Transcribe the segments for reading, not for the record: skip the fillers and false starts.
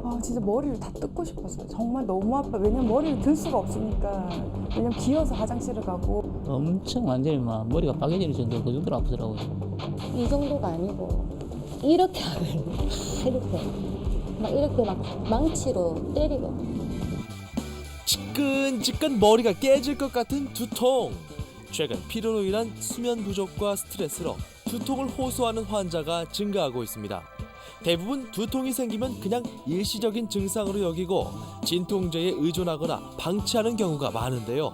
아, 진짜 머리를 다 뜯고 싶었어요. 정말 너무 아파. 왜냐면 머리를 들 수가 없으니까. 왜냐면 기어서 화장실을 가고. 엄청 완전히 막 머리가 빠개질 정도로 그 정도로 아프더라고요. 이 정도가 아니고 이렇게 하면 이렇게 막 망치로 때리고. 지끈지끈 머리가 깨질 것 같은 두통. 최근 피로로 인한 수면 부족과 스트레스로 두통을 호소하는 환자가 증가하고 있습니다. 대부분 두통이 생기면 그냥 일시적인 증상으로 여기고 진통제에 의존하거나 방치하는 경우가 많은데요.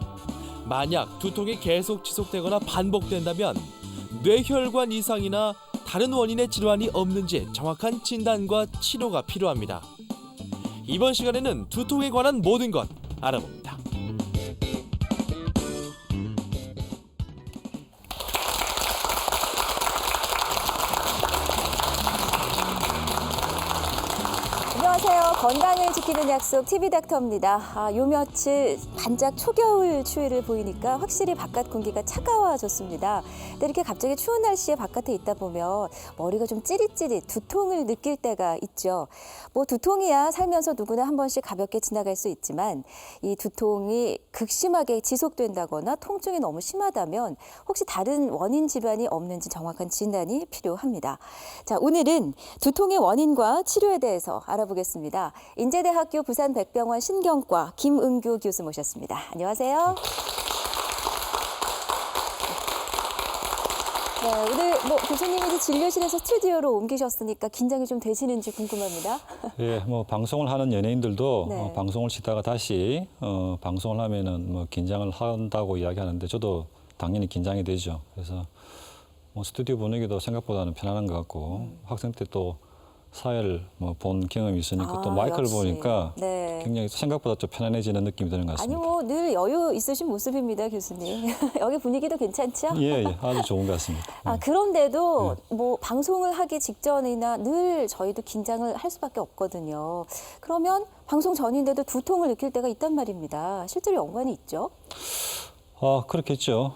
만약 두통이 계속 지속되거나 반복된다면 뇌혈관 이상이나 다른 원인의 질환이 없는지 정확한 진단과 치료가 필요합니다. 이번 시간에는 두통에 관한 모든 것 알아봅니다. 안녕하세요. 건강을 지키는 약속 TV닥터입니다. 요 며칠 반짝 초겨울 추위를 보이니까 확실히 바깥 공기가 차가워졌습니다. 근데 이렇게 갑자기 추운 날씨에 바깥에 있다 보면 머리가 좀 찌릿찌릿 두통을 느낄 때가 있죠. 뭐 두통이야 살면서 누구나 한 번씩 가볍게 지나갈 수 있지만 이 두통이 극심하게 지속된다거나 통증이 너무 심하다면 혹시 다른 원인 질환이 없는지 정확한 진단이 필요합니다. 자, 오늘은 두통의 원인과 치료에 대해서 알아보겠습니다. 인제대학교 부산백병원 신경과 김은규 교수 모셨습니다. 안녕하세요. 네, 오늘 뭐 교수님이 이제 진료실에서 스튜디오로 옮기셨으니까 긴장이 좀 되시는지 궁금합니다. 예, 뭐 방송을 하는 연예인들도 네. 방송을 쉬다가 다시 방송을 하면은 뭐 긴장을 한다고 이야기하는데 저도 당연히 긴장이 되죠. 그래서 뭐 스튜디오 분위기도 생각보다는 편안한 것 같고 학생 때 또 사회를 뭐 본 경험이 있으니까 또 마이크를 역시. 보니까 네. 굉장히 생각보다 좀 편안해지는 느낌이 드는 것 아니 같습니다. 뭐 늘 여유 있으신 모습입니다, 교수님. 여기 분위기도 괜찮죠? 예, 예, 아주 좋은 것 같습니다. 그런데도 뭐 방송을 하기 직전이나 늘 저희도 긴장을 할 수밖에 없거든요. 그러면 방송 전인데도 두통을 느낄 때가 있단 말입니다. 실제로 연관이 있죠? 그렇겠죠.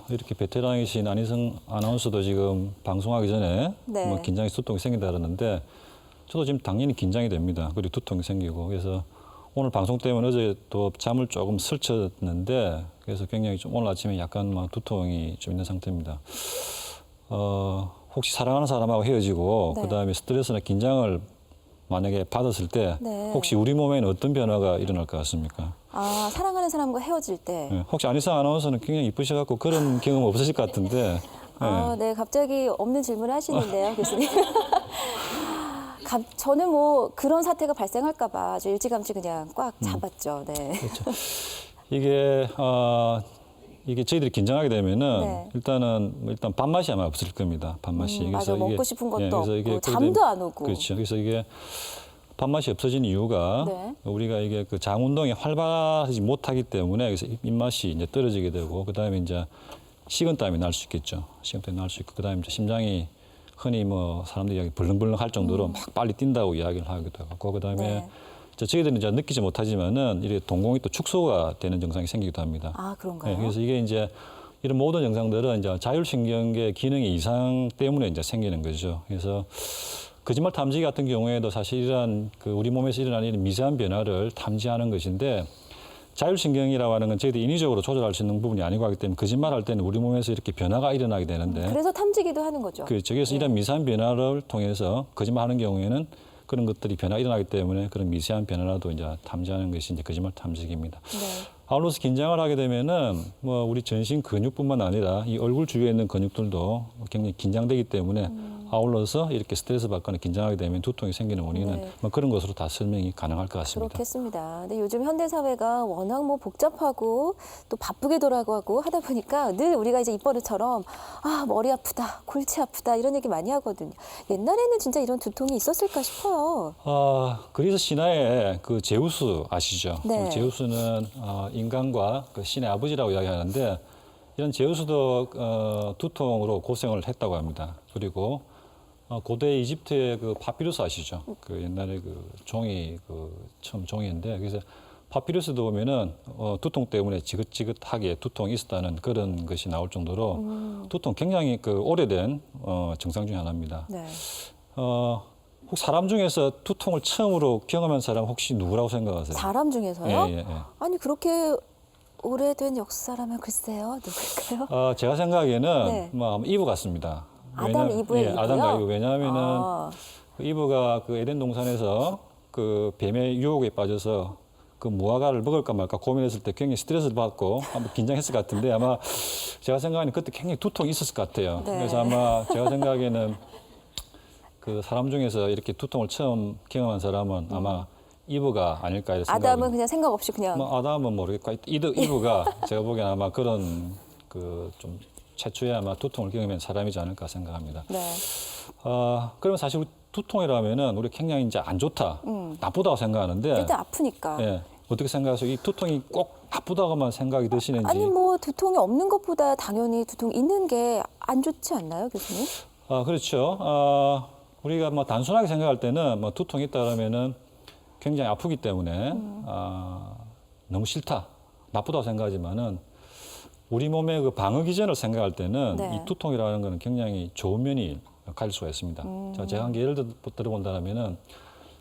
이렇게 베테랑이신 안희성 아나운서도 지금 방송하기 전에 네. 뭐 긴장이 두통이 생긴다 그러는데 저도 지금 당연히 긴장이 됩니다. 그리고 두통이 생기고 그래서 오늘 방송 때문에 어제 또 잠을 조금 설쳤는데 그래서 굉장히 좀 오늘 아침에 약간 막 두통이 좀 있는 상태입니다. 혹시 사랑하는 사람하고 헤어지고 네. 그다음에 스트레스나 긴장을 만약에 받았을 때 네. 혹시 우리 몸에는 어떤 변화가 일어날 것 같습니까? 사랑하는 사람과 헤어질 때. 네, 혹시 안희성 아나운서는 굉장히 이쁘셔갖고 그런 경험 없으실 것 같은데. 네, 갑자기 없는 질문을 하시는데요, 교수님. 저는 뭐 그런 사태가 발생할까 봐 아주 일찌감치 그냥 꽉 잡았죠. 네. 그렇죠. 이게 저희들이 긴장하게 되면은 네. 일단 밥맛이 아마 없을 겁니다. 밥맛이. 맞아, 먹고 싶은 것도 그래서 없고 잠도 안 오고. 그렇죠. 그래서 이게 밥맛이 없어진 이유가 네. 우리가 이게 그 장 운동이 활발하지 못하기 때문에 그래서 입맛이 이제 떨어지게 되고 그다음에 이제 식은땀이 날 수 있겠죠. 식은땀이 날 수 있고 그다음에 이제 심장이 흔히 뭐 사람들이 이야기 벌렁벌렁 할 정도로 막 빨리 뛴다고 이야기를 하기도 하고 그다음에 네. 저희들은 이제 느끼지 못하지만은 이렇게 동공이 또 축소가 되는 증상이 생기기도 합니다. 그런가요? 그래서 이게 이제 이런 모든 증상들은 이제 자율신경계 기능의 이상 때문에 이제 생기는 거죠. 그래서 거짓말 탐지기 같은 경우에도 사실 이러한 그 우리 몸에서 일어나는 이런 미세한 변화를 탐지하는 것인데 자율신경이라고 하는 건 저희들이 인위적으로 조절할 수 있는 부분이 아니고 하기 때문에 거짓말할 때는 우리 몸에서 이렇게 변화가 일어나게 되는데 그래서 탐지기도 하는 거죠. 그렇죠. 그래서 이런 미세한 변화를 통해서 거짓말하는 경우에는 그런 것들이 변화가 일어나기 때문에 그런 미세한 변화라도 이제 탐지하는 것이 이제 거짓말 탐지기입니다. 네. 아울러서 긴장을 하게 되면은 뭐 우리 전신 근육뿐만 아니라 이 얼굴 주위에 있는 근육들도 굉장히 긴장되기 때문에 아울러서 이렇게 스트레스 받거나 긴장하게 되면 두통이 생기는 원인은 네. 뭐 그런 것으로 다 설명이 가능할 것 같습니다. 그렇겠습니다. 근데 요즘 현대 사회가 워낙 뭐 복잡하고 또 바쁘게 돌아가고 하다 보니까 늘 우리가 이제 입버릇처럼 머리 아프다, 골치 아프다 이런 얘기 많이 하거든요. 옛날에는 진짜 이런 두통이 있었을까 싶어요. 그래서 신화에 그 제우스 아시죠? 네. 그 제우스는 인간과 그 신의 아버지라고 이야기하는데 이런 제우스도 두통으로 고생을 했다고 합니다. 그리고 고대 이집트의 그 파피루스 아시죠? 그 옛날에 그 종이 처음 종이인데 그래서 파피루스도 보면은 두통 때문에 지긋지긋하게 두통이 있었다는 그런 것이 나올 정도로 두통 굉장히 그 오래된 증상 중에 하나입니다. 네. 혹시 사람 중에서 두통을 처음으로 경험한 사람 혹시 누구라고 생각하세요? 사람 중에서요? 예, 예, 예. 아니 그렇게 오래된 역사라면 글쎄요, 누굴까요? 제가 생각에는 네. 뭐 아마 이브 같습니다. 아담 이브의 이브요? 아담과 이브. 왜냐하면은 아. 그 이브가 그 에덴 동산에서 그 뱀의 유혹에 빠져서 그 무화과를 먹을까 말까 고민했을 때 굉장히 스트레스를 받고 한번 긴장했을 것 같은데 아마 제가 생각하는 그때 굉장히 두통이 있었을 것 같아요. 네. 그래서 아마 제가 생각에는 그 사람 중에서 이렇게 두통을 처음 경험한 사람은 아마 이브가 아닐까 이런 생각이. 아담은 그냥 생각 없이 그냥 뭐 아담은 모르겠고 이브가 제가 보기엔 아마 그런 그 좀 최초에 아마 두통을 경험한 사람이지 않을까 생각합니다. 네. 그러면 사실 우리 두통이라면은 우리 굉장히 이제 안 좋다, 나쁘다고 생각하는데 일단 아프니까. 예, 어떻게 생각하세요? 이 두통이 꼭 나쁘다고만 생각이 드시는지? 아니 뭐 두통이 없는 것보다 당연히 두통 있는 게 안 좋지 않나요, 교수님? 그렇죠. 우리가 뭐 단순하게 생각할 때는 뭐 두통이 있다 그러면은 굉장히 아프기 때문에 너무 싫다, 나쁘다고 생각하지만은 우리 몸의 그 방어 기전을 생각할 때는 네. 이 두통이라는 거는 굉장히 좋은 면이 가질 수가 있습니다. 자, 제가 한 게 예를 들어본다면은,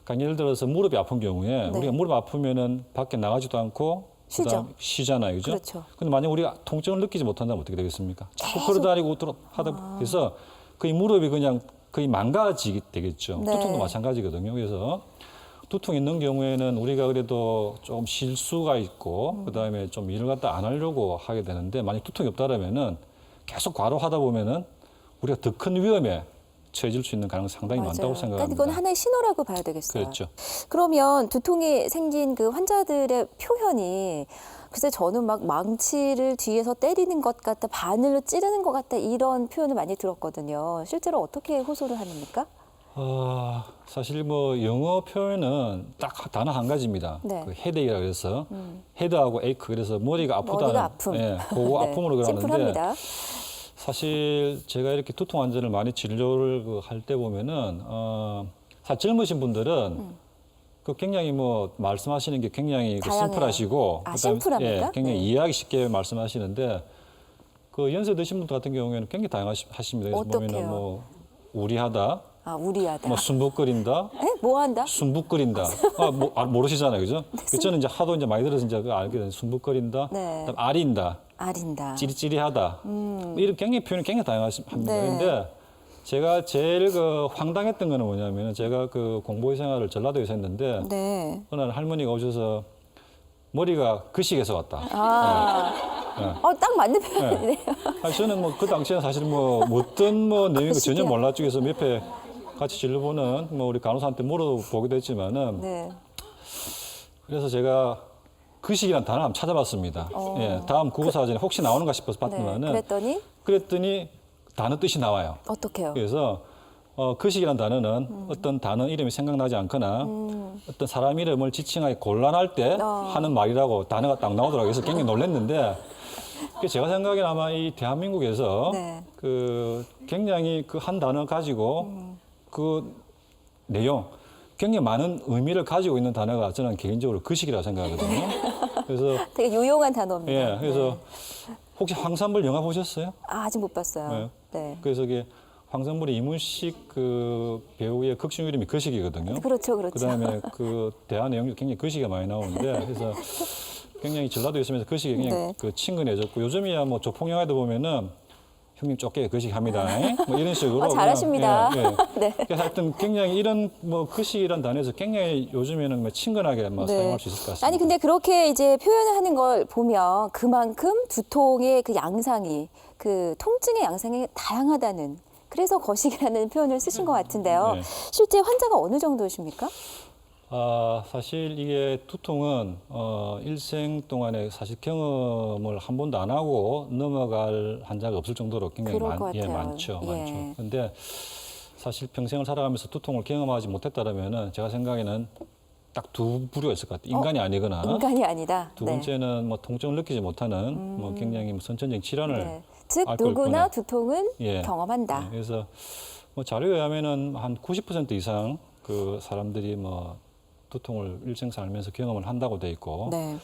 그러니까 예를 들어서 무릎이 아픈 경우에 네. 우리가 무릎 아프면은 밖에 나가지도 않고 쉬죠. 그다음에 쉬잖아요, 그죠? 그렇죠. 근데 만약 우리가 통증을 느끼지 못한다면 어떻게 되겠습니까? 자꾸 걸어다니고 하다 해서 거의 무릎이 그냥 거의 망가지게 되겠죠. 네. 두통도 마찬가지거든요. 그래서 두통 있는 경우에는 우리가 그래도 좀 쉴 수가 있고 그다음에 좀 일을 갖다 안 하려고 하게 되는데 만약 두통이 없다라면은 계속 과로하다 보면은 우리가 더 큰 위험에 처해질 수 있는 가능성이 상당히 많다고 그러니까 생각합니다. 이건 하나의 신호라고 봐야 되겠어요. 그렇죠. 그러면 두통이 생긴 그 환자들의 표현이 글쎄 저는 막 망치를 뒤에서 때리는 것 같다, 바늘로 찌르는 것 같다 이런 표현을 많이 들었거든요. 실제로 어떻게 호소를 합니까? 사실 뭐 영어 표현은 딱 단어 한 가지입니다. 네. 그 헤드이라고 해서 헤드하고 에이크 그래서 머리가 아프다는 머리가 아픔. 예, 그거 네, 아픔으로 그러는데 심플합니다. 사실 제가 이렇게 두통 환자를 많이 진료를 할 때 보면은 사실 젊으신 분들은 그 굉장히 뭐 말씀하시는 게 굉장히 그 다양해요. 심플하시고 아, 그다음에 심플합니까? 예, 굉장히 네. 이해하기 쉽게 말씀하시는데 그 연세 드신 분들 같은 경우에는 굉장히 다양하십니다. 그래서 어떡해요? 보면은 뭐 우리하다, 아, 우리하다. 뭐 숨북거린다, 에? 뭐 한다? 숨북거린다. 모르시잖아요, 그죠? 저는 이제 하도 이제 많이 들어서 이제 그거 알게 된 숨북거린다, 네. 그다음 아린다, 아린다. 찌릿찌릿하다. 이런 굉장히 표현이 굉장히 다양합니다. 네. 그런데 제가 제일 그 황당했던 거는 뭐냐면 제가 그 공보의 생활을 전라도에서 했는데 네. 어느 날 할머니가 오셔서 머리가 거식에서 왔다. 딱 맞는 표현이네요. 아니, 저는 뭐 그 당시에는 사실 뭐 어떤 뭐 내용이 전혀 몰랐죠. 그래서 옆에 같이 진료보는 뭐 우리 간호사한테 물어보기도 했지만은 네. 그래서 제가 거식이라는 단어 한번 찾아봤습니다. 예, 다음 국어사전에 혹시 나오는가 싶어서 네. 봤더만은 그랬더니 단어 뜻이 나와요. 어떻게요? 그래서 거식이라는 단어는 어떤 단어 이름이 생각나지 않거나 어떤 사람 이름을 지칭하기 곤란할 때 하는 말이라고 단어가 딱 나오더라고요. 그래서 굉장히 놀랐는데 제가 생각에는 아마 이 대한민국에서 네. 그 굉장히 그 한 단어 가지고 그 내용 굉장히 많은 의미를 가지고 있는 단어가 저는 개인적으로 거식이라고 생각하거든요. 그래서 되게 유용한 단어입니다. 예, 그래서 네. 혹시 황산벌 영화 보셨어요? 아직 못 봤어요. 네. 네. 그래서 이게 황산벌의 이문식 그 배우의 극중 이름이 거식이거든요. 그렇죠, 그렇죠. 그다음에 그 대화 내용도 굉장히 거식이 많이 나오는데 그래서 굉장히 전라도에 있으면서 거식이 굉장히 네. 그 친근해졌고 요즘이야 뭐 조폭 영화도 보면은 형님 쫓게 거식합니다. 뭐 이런 식으로 잘하십니다. 그냥, 예. 네. 그래서 하여튼 굉장히 이런 뭐 거식이라는 단어에서 굉장히 요즘에는 뭐 친근하게 뭐 네. 사용할 수 있을 것 같습니다. 아니 근데 그렇게 이제 표현을 하는 걸 보면 그만큼 두통의 그 양상이 그 통증의 양상이 다양하다는 그래서 거식이라는 표현을 쓰신 것 같은데요. 네. 실제 환자가 어느 정도십니까? 사실 이게 두통은 일생 동안에 사실 경험을 한 번도 안 하고 넘어갈 환자가 없을 정도로 굉장히 그럴 것 같아요. 많죠. 예. 많죠. 근데 사실 평생을 살아가면서 두통을 경험하지 못했다라면은 제가 생각에는 딱 두 부류가 있을 것 같아요. 인간이 아니거나 인간이 아니다. 두 번째는 뭐 통증을 느끼지 못하는 뭐 굉장히 뭐 선천적인 질환을 네. 즉 앓고 누구나 있거나. 두통은 예. 경험한다. 네, 그래서 뭐 자료에 의하면은 한 90% 이상 그 사람들이 뭐 두통을 일생 살면서 경험을 한다고 돼 있고 네.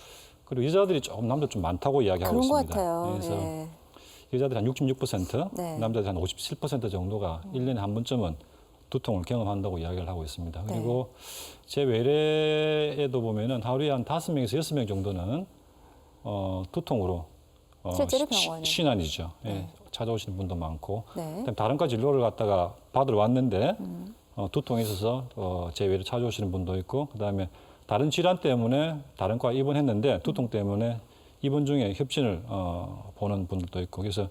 그리고 여자들이 조금 남자 좀 많다고 이야기하고 그런 것 있습니다. 같아요. 그래서 네. 여자들이 한 66%, 네. 남자들이 한 57% 정도가 1년에 한 번쯤은 두통을 경험한다고 이야기를 하고 있습니다. 그리고 제 외래에도 보면은 하루에 한 5명에서 6명 정도는 두통으로 실제로 병원에. 신환이죠. 예, 찾아오시는 분도 많고 네. 그다음에 다른 과 진료를 갖다가 받으러 왔는데 두통이 있어서 제 외래 찾아오시는 분도 있고 그다음에 다른 질환 때문에 다른 과 입원했는데 두통 때문에 입원 중에 협진을 보는 분들도 있고 그래서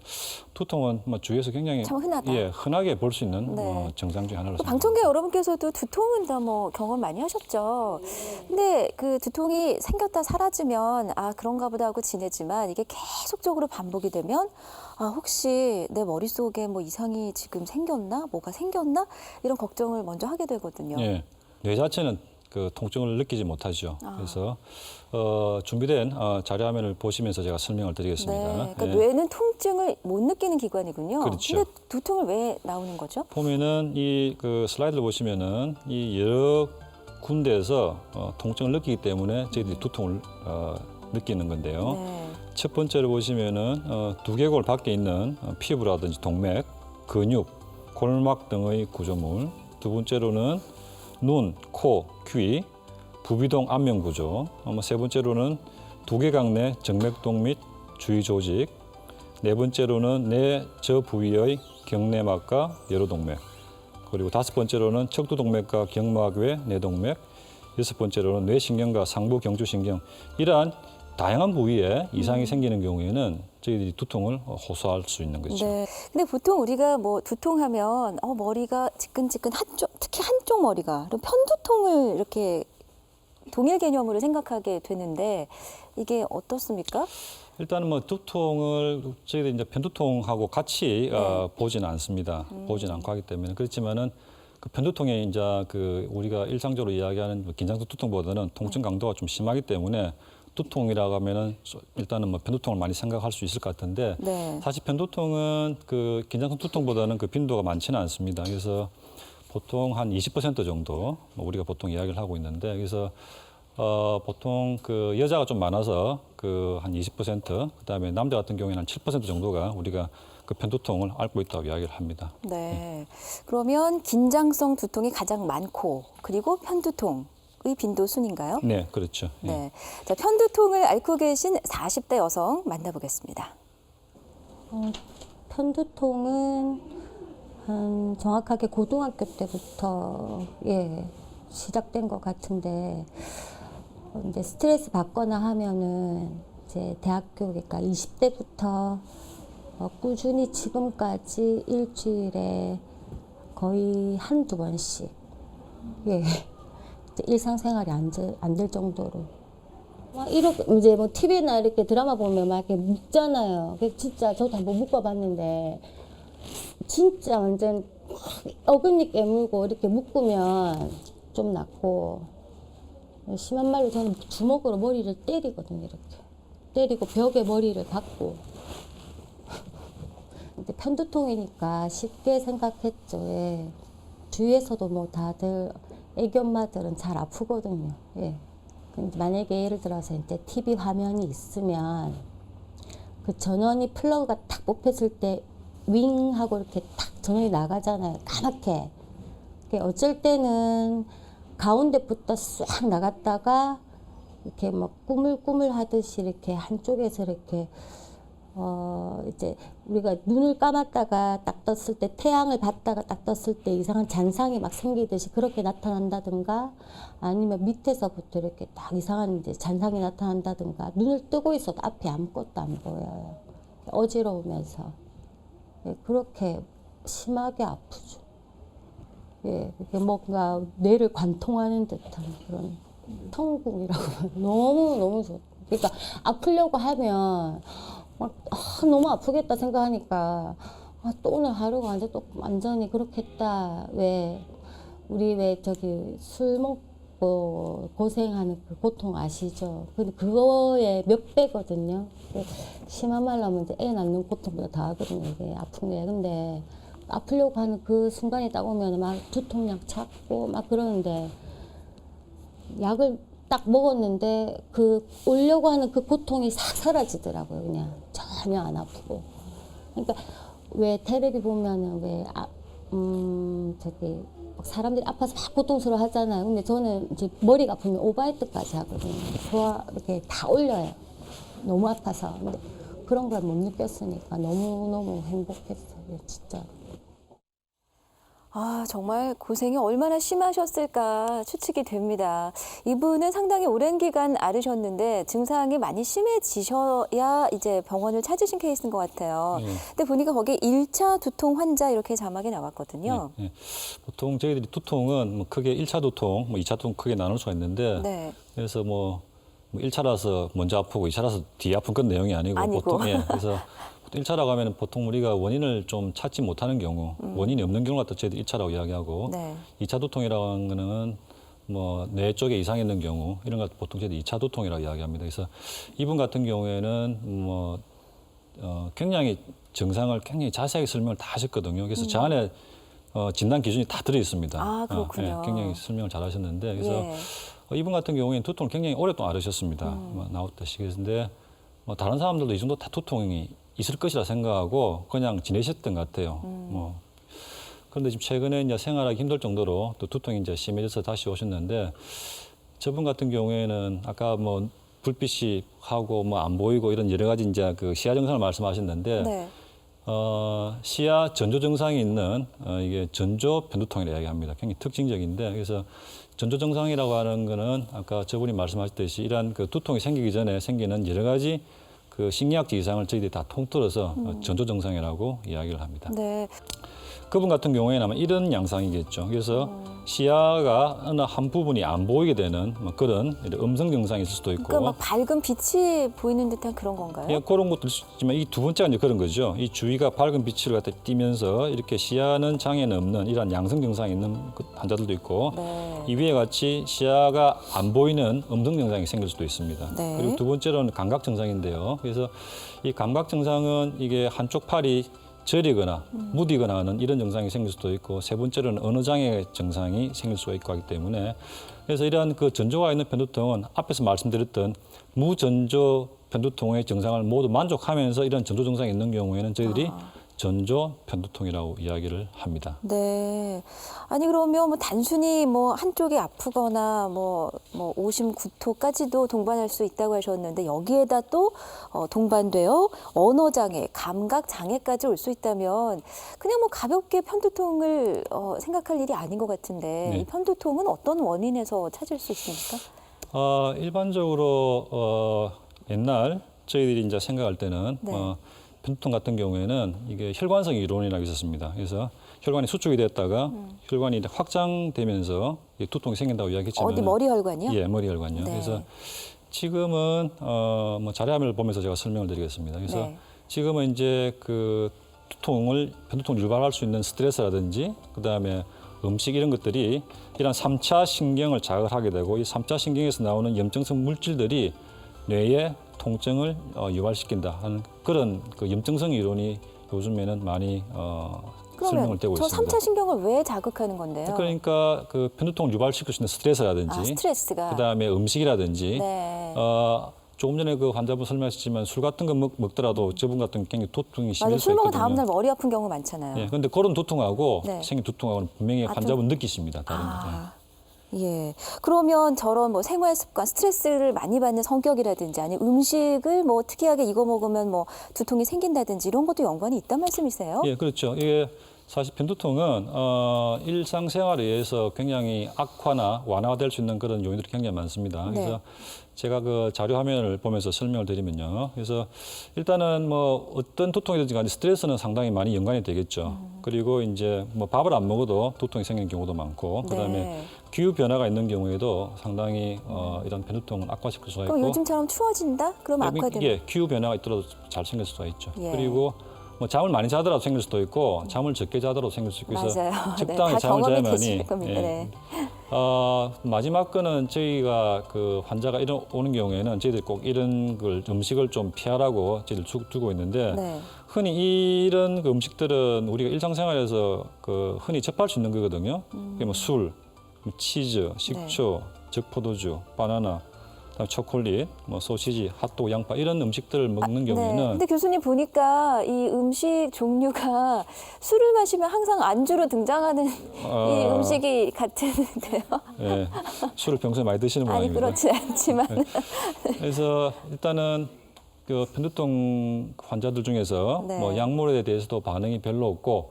두통은 뭐 주위에서 굉장히 참 흔하다. 예, 흔하게 볼 수 있는 네. 증상 중에 하나로 또 생각합니다. 방청객 여러분께서도 두통은 다 뭐 경험 많이 하셨죠. 근데 그 두통이 생겼다 사라지면 아 그런가 보다 하고 지내지만 이게 계속적으로 반복이 되면 아 혹시 내 머릿속에 뭐 이상이 지금 생겼나? 뭐가 생겼나? 이런 걱정을 먼저 하게 되거든요. 예, 뇌 자체는 그 통증을 느끼지 못하죠. 그래서 준비된 자료 화면을 보시면서 제가 설명을 드리겠습니다. 네, 그러니까 예. 뇌는 통증을 못 느끼는 기관이군요. 그렇죠. 근데 두통을 왜 나오는 거죠? 보면은 이 그 슬라이드를 보시면은 이 여러 군데에서 통증을 느끼기 때문에 저희들이 두통을 느끼는 건데요. 네. 첫 번째로 보시면은 두개골 밖에 있는 피부라든지 동맥, 근육, 골막 등의 구조물. 두 번째로는 눈, 코, 귀, 부비동 안면 구조. 세 번째로는 두개각 내 정맥동 및 주위 조직. 네 번째로는 뇌 저 부위의 경내막과 여로동맥. 그리고 다섯 번째로는 척두동맥과 경막 외 뇌동맥. 여섯 번째로는 뇌신경과 상부 경추신경. 이러한 다양한 부위에 이상이 생기는 경우에는 저희들이 두통을 호소할 수 있는 거죠. 네. 근데 보통 우리가 뭐 두통하면 머리가 지끈지끈 한쪽, 특히 한쪽 머리가 그럼 편두통을 이렇게 동일 개념으로 생각하게 되는데 이게 어떻습니까? 일단은 뭐 두통을 저희들이 이제 편두통하고 같이 보지는 않습니다. 보지는 않고 하기 때문에 그렇지만은 그 편두통에 이제 그 우리가 일상적으로 이야기하는 긴장성 두통보다는 통증 강도가 좀 심하기 때문에 두통이라고 하면은 일단은 뭐 편두통을 많이 생각할 수 있을 것 같은데 네. 사실 편두통은 그 긴장성 두통보다는 그 빈도가 많지는 않습니다. 그래서 보통 한 20% 정도 우리가 보통 이야기를 하고 있는데 그래서 보통 그 여자가 좀 많아서 그 한 20% 그다음에 남자 같은 경우에는 한 7% 정도가 우리가 그 편두통을 앓고 있다고 이야기를 합니다. 네. 그러면 긴장성 두통이 가장 많고 그리고 편두통의 빈도 순인가요? 네, 그렇죠. 예. 네. 자, 편두통을 앓고 계신 40대 여성 만나보겠습니다. 편두통은 정확하게 고등학교 때부터 시작된 것 같은데 이제 스트레스 받거나 하면은 이제 대학교 그러니까 20대부터 꾸준히 지금까지 일주일에 거의 한두 번씩 일상생활이 안 될 정도로 막 이렇게 이제 뭐 TV나 이렇게 드라마 보면 막 이렇게 묶잖아요. 진짜 저도 한번 묶어봤는데 진짜 완전 어금니 깨물고 이렇게 묶으면 좀 낫고 심한 말로 저는 주먹으로 머리를 때리거든요. 이렇게 때리고 벽에 머리를 박고 근데 편두통이니까 쉽게 생각했죠. 예. 주위에서도 뭐 다들 애기 엄마들은 잘 아프거든요. 예. 근데 만약에 예를 들어서 이제 TV 화면이 있으면 그 전원이 플러그가 탁 뽑혔을 때 윙 하고 이렇게 탁 전원이 나가잖아요. 까맣게. 어쩔 때는 가운데부터 싹 나갔다가 이렇게 막 꾸물꾸물 하듯이 이렇게 한쪽에서 이렇게 이제 우리가 눈을 감았다가 딱 떴을 때 태양을 봤다가 딱 떴을 때 이상한 잔상이 막 생기듯이 그렇게 나타난다든가 아니면 밑에서부터 이렇게 딱 이상한 이제 잔상이 나타난다든가 눈을 뜨고 있어도 앞이 아무것도 안 보여요. 어지러우면서 그렇게 심하게 아프죠. 이게 뭔가 뇌를 관통하는 듯한 그런 천국이라고 너무 좋. 그러니까 아프려고 하면 너무 아프겠다 생각하니까 또 오늘 하루가 완전히 그렇겠다. 우리 저기 술 먹고 고생하는 그 고통 아시죠? 근데 그거의 몇 배거든요. 심한 말로 하면 이제 애 낳는 고통보다 더 하거든요. 이게 아픈 게. 근데 아프려고 하는 그 순간이 딱 오면 막 두통약 찾고 막 그러는데 약을 딱 먹었는데 그 오려고 하는 그 고통이 싹 사라지더라고요. 그냥 전혀 안 아프고. 그러니까 왜 텔레비 보면은 저기 막 사람들이 아파서 막 고통스러워 하잖아요. 근데 저는 이제 머리가 아프면 오버헤드까지 하거든요. 소화 이렇게 다 올려요. 너무 아파서. 근데 그런 걸 못 느꼈으니까 너무너무 행복했어요, 진짜. 아, 정말 고생이 얼마나 심하셨을까 추측이 됩니다. 이분은 상당히 오랜 기간 앓으셨는데 증상이 많이 심해지셔야 이제 병원을 찾으신 케이스인 것 같아요. 예. 근데 보니까 거기 1차 두통 환자 이렇게 자막이 나왔거든요. 예. 보통 저희들이 두통은 뭐 크게 1차 두통, 뭐 2차 두통 크게 나눌 수가 있는데 네. 그래서 뭐 1차라서 먼저 아프고 2차라서 뒤에 아픈 그런 내용이 아니고, 보통 그래서 1차라고 하면 보통 우리가 원인을 좀 찾지 못하는 경우, 원인이 없는 경우가 또 저희들 1차라고 이야기하고, 네. 2차 두통이라고 하는 거는 뭐 뇌 쪽에 이상이 있는 경우, 이런 것 보통 저희들 2차 두통이라고 이야기합니다. 그래서 이분 같은 경우에는 뭐 굉장히 증상을 굉장히 자세하게 설명을 다 하셨거든요. 그래서 저 안에 진단 기준이 다 들어 있습니다. 아, 그렇군요. 굉장히 설명을 잘 하셨는데, 그래서 예. 이분 같은 경우에는 두통을 굉장히 오랫동안 앓으셨습니다. 나왔다시피. 그런데 뭐 다른 사람들도 이 정도 다 두통이 있을 것이라 생각하고 그냥 지내셨던 것 같아요. 뭐 그런데 지금 최근에 이제 생활하기 힘들 정도로 또 두통이 이제 심해져서 다시 오셨는데, 저분 같은 경우에는 아까 뭐 불빛이 하고 뭐 안 보이고 이런 여러 가지 이제 그 시야 증상을 말씀하셨는데, 네. 시야 전조 증상이 있는 이게 전조 편두통이라고 이야기합니다. 굉장히 특징적인데, 그래서 전조 증상이라고 하는 거는 아까 저분이 말씀하셨듯이 이러한 그 두통이 생기기 전에 생기는 여러 가지 그 심리학적 이상을 저희들이 다 통틀어서 전조 증상이라고 이야기를 합니다. 네. 그분 같은 경우에는 아마 이런 양상이겠죠. 그래서 시야가 어느 한 부분이 안 보이게 되는 뭐 그런 음성 증상이 있을 수도 있고. 그러니까 막 밝은 빛이 보이는 듯한 그런 건가요? 예, 그런 것도 있을 수 있지만 이 두 번째가 이제 그런 거죠. 이 주위가 밝은 빛을 갖다 띠면서 이렇게 시야는 장애는 없는 이런 양성 증상이 있는 그 환자들도 있고, 네. 이 위에 같이 시야가 안 보이는 음성 증상이 생길 수도 있습니다. 네. 그리고 두 번째로는 감각 증상인데요. 그래서 이 감각 증상은 이게 한쪽 팔이 저리거나 무디거나 하는 이런 증상이 생길 수도 있고, 세 번째로는 언어 장애 증상이 생길 수가 있고 하기 때문에, 그래서 이러한 그 전조가 있는 편두통은 앞에서 말씀드렸던 무전조 편두통의 증상을 모두 만족하면서 이런 전조 증상이 있는 경우에는 저희들이 전조 편두통이라고 이야기를 합니다. 네. 아니 그러면 뭐 단순히 뭐 한쪽이 아프거나 뭐 오심 구토까지도 동반할 수 있다고 하셨는데, 여기에다 또 동반되어 언어 장애, 감각 장애까지 올 수 있다면 그냥 뭐 가볍게 편두통을 생각할 일이 아닌 것 같은데, 네. 이 편두통은 어떤 원인에서 찾을 수 있습니까? 일반적으로 옛날 저희들이 이제 생각할 때는 네. 편두통 같은 경우에는 이게 혈관성 이론이라고 있었습니다. 그래서 혈관이 수축이 됐다가 혈관이 이제 확장되면서 이 두통이 생긴다고 이야기했지만, 어디 머리 혈관이요? 예, 머리 혈관요. 네. 그래서 지금은 뭐 자료화면을 보면서 제가 설명을 드리겠습니다. 그래서 네. 지금은 이제 그 편두통을 유발할 수 있는 스트레스라든지 그다음에 음식 이런 것들이 이런 3차 신경을 자극을 하게 되고, 이 3차 신경에서 나오는 염증성 물질들이 뇌에 통증을 유발시킨다 하는 그런 그 염증성 이론이 요즘에는 많이 설명을 그러면 되고 저 있습니다. 3차 신경을 왜 자극하는 건데요? 그러니까 그 편두통을 유발시킬 수 있는 스트레스라든지, 스트레스가. 그다음에 음식이라든지, 네. 조금 전에 그 환자분 설명하셨지만 술 같은 거 먹더라도 저분 같은 경우 굉장히 두통이 맞아요. 심할 수 술 먹은 있거든요. 다음 날 머리 아픈 경우 많잖아요. 예, 그런데 그런 두통하고 네. 생긴 두통하고는 분명히 좀- 환자분 느끼십니다. 다른 거. 예. 그러면 저런 뭐 생활 습관, 스트레스를 많이 받는 성격이라든지, 아니 음식을 뭐 특이하게 이거 먹으면 뭐 두통이 생긴다든지 이런 것도 연관이 있단 말씀이세요? 예, 그렇죠. 이게 사실 편두통은 일상생활에 의해서 굉장히 악화나 완화가 될 수 있는 그런 요인들이 굉장히 많습니다. 네. 그래서 제가 그 자료 화면을 보면서 설명을 드리면요. 그래서 일단은 뭐 어떤 두통이든지 간에 스트레스는 상당히 많이 연관이 되겠죠. 그리고 이제 뭐 밥을 안 먹어도 두통이 생기는 경우도 많고, 그다음에 네. 기후 변화가 있는 경우에도 상당히 이런 편두통을 악화시킬 수가 있고. 그럼 요즘처럼 추워진다? 그럼 악화되는. 예, 기후 변화가 있더라도 잘 생길 수가 있죠. 예. 그리고 뭐 잠을 많이 자더라도 생길 수도 있고, 잠을 적게 자더라도 생길 수 있고, 그래서 맞아요. 네, 적당히 다 잠을 경험이 자야만이. 되실 겁니다. 네. 마지막 거는 저희가 그 환자가 오는 경우에는 저희들이 꼭 이런 걸 음식을 좀 피하라고 저희들 두고 있는데, 네. 흔히 이런 그 음식들은 우리가 일상생활에서 그 흔히 접할 수 있는 거거든요. 그게 뭐 술, 뭐 치즈, 식초, 적포도주, 바나나, 그다음에 초콜릿, 뭐 소시지, 핫도그, 양파 이런 음식들을 먹는 경우에는 근데 교수님 보니까 이 음식 종류가 술을 마시면 항상 안주로 등장하는 이 음식이 같은데요? 예, 술을 평소에 많이 드시는 아니 모양입니다. 그렇지 않지만 그래서 일단은 그 편두통 환자들 중에서 네. 뭐 약물에 대해서도 반응이 별로 없고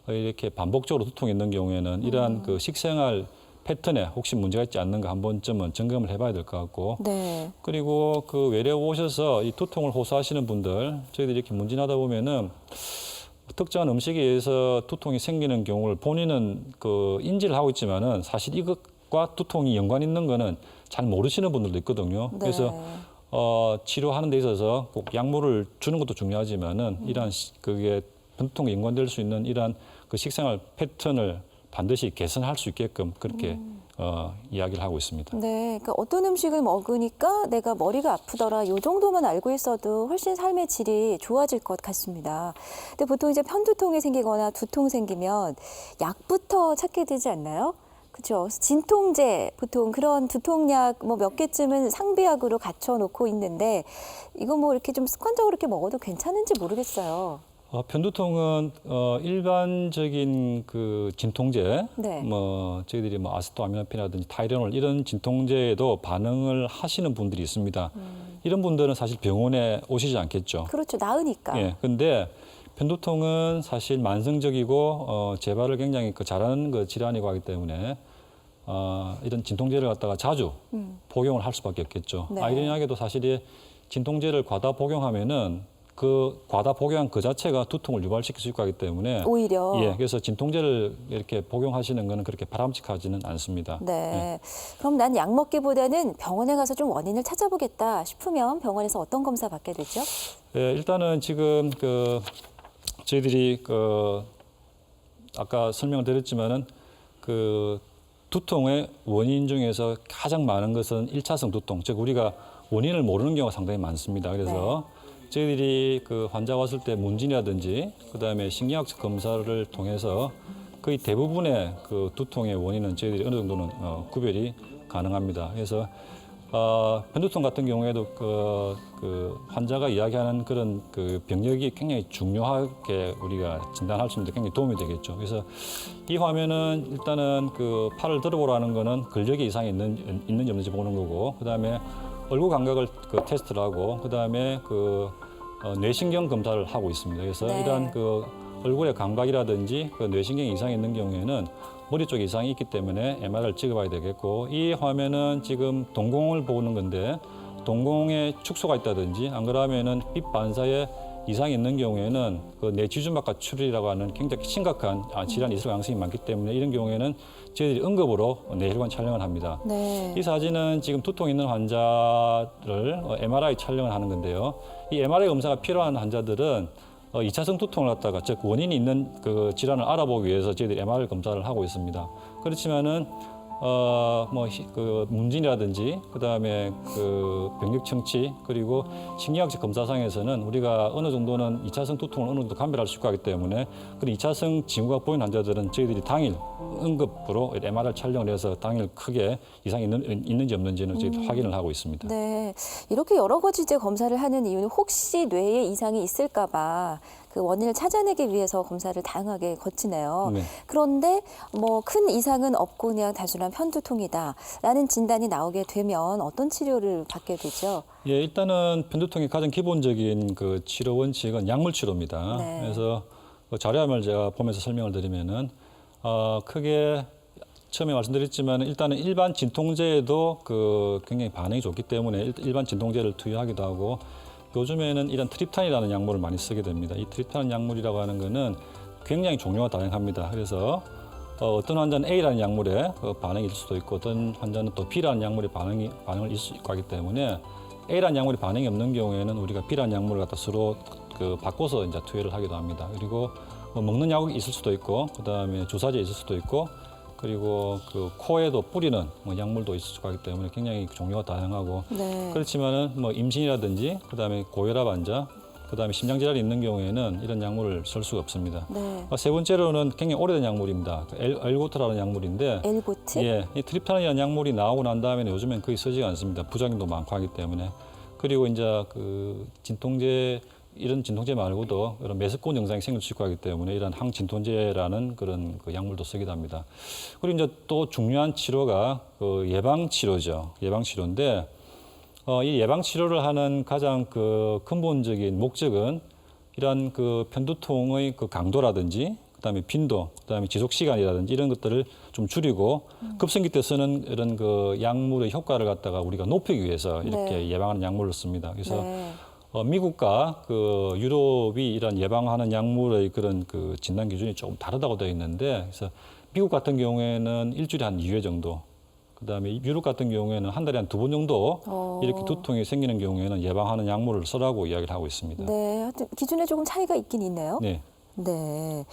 이렇게 반복적으로 두통이 있는 경우에는 이러한 그 식생활 패턴에 혹시 문제가 있지 않는가 한 번쯤은 점검을 해봐야 될 것 같고 네. 그리고 그 외래 오셔서 이 두통을 호소하시는 분들 저희들이 이렇게 문진하다 보면은 특정한 음식에 의해서 두통이 생기는 경우를 본인은 그 인지를 하고 있지만은 사실 이것과 두통이 연관 있는 거는 잘 모르시는 분들도 있거든요. 네. 그래서 치료하는 데 있어서 꼭 약물을 주는 것도 중요하지만은 이러한 그게 두통에 연관될 수 있는 이러한 그 식생활 패턴을 반드시 개선할 수 있게끔 그렇게 이야기를 하고 있습니다. 네, 그러니까 어떤 음식을 먹으니까 내가 머리가 아프더라. 요 정도만 알고 있어도 훨씬 삶의 질이 좋아질 것 같습니다. 근데 보통 이제 편두통이 생기거나 두통 생기면 약부터 찾게 되지 않나요? 그렇죠. 진통제 보통 그런 두통약 뭐 몇 개쯤은 상비약으로 갖춰놓고 있는데 이거 뭐 이렇게 좀 습관적으로 이렇게 먹어도 괜찮은지 모르겠어요. 편두통은 일반적인 그 진통제, 네. 뭐 저희들이 뭐 아세토아미노펜이라든지 타이레놀 이런 진통제에도 반응을 하시는 분들이 있습니다. 이런 분들은 사실 병원에 오시지 않겠죠. 그렇죠. 나으니까. 예, 근데 편두통은 사실 만성적이고 재발을 굉장히 잘하는 그 질환이고 하기 때문에 이런 진통제를 갖다가 자주 복용을 할 수밖에 없겠죠. 네. 아이러니하게도 사실 진통제를 과다 복용하면은 그 과다 복용한 그 자체가 두통을 유발시킬 수 있고 하기 때문에 오히려. 예, 그래서 진통제를 이렇게 복용하시는 거는 그렇게 바람직하지는 않습니다. 네. 그럼 난 약 먹기보다는 병원에 가서 좀 원인을 찾아보겠다 싶으면 병원에서 어떤 검사 받게 되죠? 예, 일단은 지금 그 저희들이 그 아까 설명을 드렸지만은 그 두통의 원인 중에서 가장 많은 것은 일차성 두통, 즉 우리가 원인을 모르는 경우가 상당히 많습니다. 그래서 저희들이 그 환자 왔을 때 문진이라든지 그다음에 신경학적 검사를 통해서 거의 대부분의 그 두통의 원인은 저희들이 어느 정도는 구별이 가능합니다. 그래서 편두통 같은 경우에도 그 환자가 이야기하는 그런 그 병력이 굉장히 중요하게 우리가 진단할 수 있는 데 굉장히 도움이 되겠죠. 그래서 이 화면은 일단은 그 팔을 들어보라는 거는 근력의 이상이 있는지 없는지 보는 거고, 그다음에 얼굴 감각을 그 테스트를 하고, 그다음에 그 뇌신경 검사를 하고 있습니다. 그래서 네. 이러한 그 얼굴의 감각이라든지 그 뇌신경 이상이 있는 경우에는 머리 쪽에 이상이 있기 때문에 MRI를 찍어봐야 되겠고, 이 화면은 지금 동공을 보는 건데 동공에 축소가 있다든지 안 그러면은 빛 반사에 이상이 있는 경우에는 그 뇌지주막과 출혈이라고 하는 굉장히 심각한 질환이 있을 가능성이 많기 때문에 이런 경우에는 저희들이 응급으로 뇌혈관 촬영을 합니다. 네. 이 사진은 지금 두통 있는 환자를 MRI 촬영을 하는 건데요. 이 MRI 검사가 필요한 환자들은 2차성 두통을 갖다가 즉 원인이 있는 그 질환을 알아보기 위해서 저희들이 MRI 검사를 하고 있습니다. 그렇지만은 그 문진이라든지 그다음에 그 병력 청취 그리고 신경학적 검사상에서는 우리가 어느 정도는 2차성 두통을 어느 정도 감별할 수 있고 하기 때문에 그 2차성 징후가 보이는 환자들은 저희들이 당일 응급으로 MRI 촬영을 해서 당일 크게 이상이 있는지 없는지는 저희들 확인을 하고 있습니다. 네. 이렇게 여러 가지 이제 검사를 하는 이유는 혹시 뇌에 이상이 있을까 봐 그 원인을 찾아내기 위해서 검사를 다양하게 거치네요. 네. 그런데 뭐 큰 이상은 없고 그냥 단순한 편두통이다라는 진단이 나오게 되면 어떤 치료를 받게 되죠? 예, 일단은 편두통의 가장 기본적인 그 치료 원칙은 약물 치료입니다. 네. 그래서 그 자료화면을 제가 보면서 설명을 드리면은 크게 처음에 말씀드렸지만 일단은 일반 진통제에도 그 굉장히 반응이 좋기 때문에 일반 진통제를 투여하기도 하고, 요즘에는 이런 트립탄이라는 약물을 많이 쓰게 됩니다. 이 트립탄 약물이라고 하는 거는 굉장히 종류가 다양합니다. 그래서 어떤 환자는 A라는 약물에 반응이 있을 수도 있고, 어떤 환자는 또 B라는 약물에 반응을 있을 수 있고 하기 때문에 A라는 약물이 반응이 없는 경우에는 우리가 B라는 약물을 갖다 서로 그 바꿔서 이제 투여를 하기도 합니다. 그리고 뭐 먹는 약이 있을 수도 있고, 그다음에 주사제 있을 수도 있고, 그리고 그 코에도 뿌리는 뭐 약물도 있을 수 있기 때문에 굉장히 종류가 다양하고, 네. 그렇지만은 뭐 임신이라든지 그다음에 고혈압 환자, 그다음에 심장 질환이 있는 경우에는 이런 약물을 쓸 수가 없습니다. 네. 세 번째로는 굉장히 오래된 약물입니다. 엘고트라는 약물인데 엘고트? 예, 이 트립탄이라는 약물이 나오고 난 다음에는 요즘엔 거의 쓰지가 않습니다. 부작용도 많고 하기 때문에. 그리고 이제 그 진통제 이런 진통제 말고도 이런 메스꺼운 증상이 생길 수 있고 하기 때문에 이런 항진통제라는 그런 그 약물도 쓰기도 합니다. 그리고 이제 또 중요한 치료가 그 예방 치료죠. 예방 치료인데 이 예방 치료를 하는 가장 그 근본적인 목적은 이런 그 편두통의 그 강도라든지 그다음에 빈도, 그다음에 지속 시간이라든지 이런 것들을 좀 줄이고 급성기 때 쓰는 이런 그 약물의 효과를 갖다가 우리가 높이기 위해서 이렇게 네. 예방하는 약물을 씁니다. 그래서 네. 미국과 그 유럽이 이런 예방하는 약물의 그런 그 진단 기준이 조금 다르다고 되어 있는데, 그래서 미국 같은 경우에는 일주일에 한 2회 정도, 그다음에 유럽 같은 경우에는 한 달에 한 2번 정도 이렇게 두통이 생기는 경우에는 예방하는 약물을 쓰라고 이야기를 하고 있습니다. 네, 하여튼 기준에 조금 차이가 있긴 있네요. 네. 네.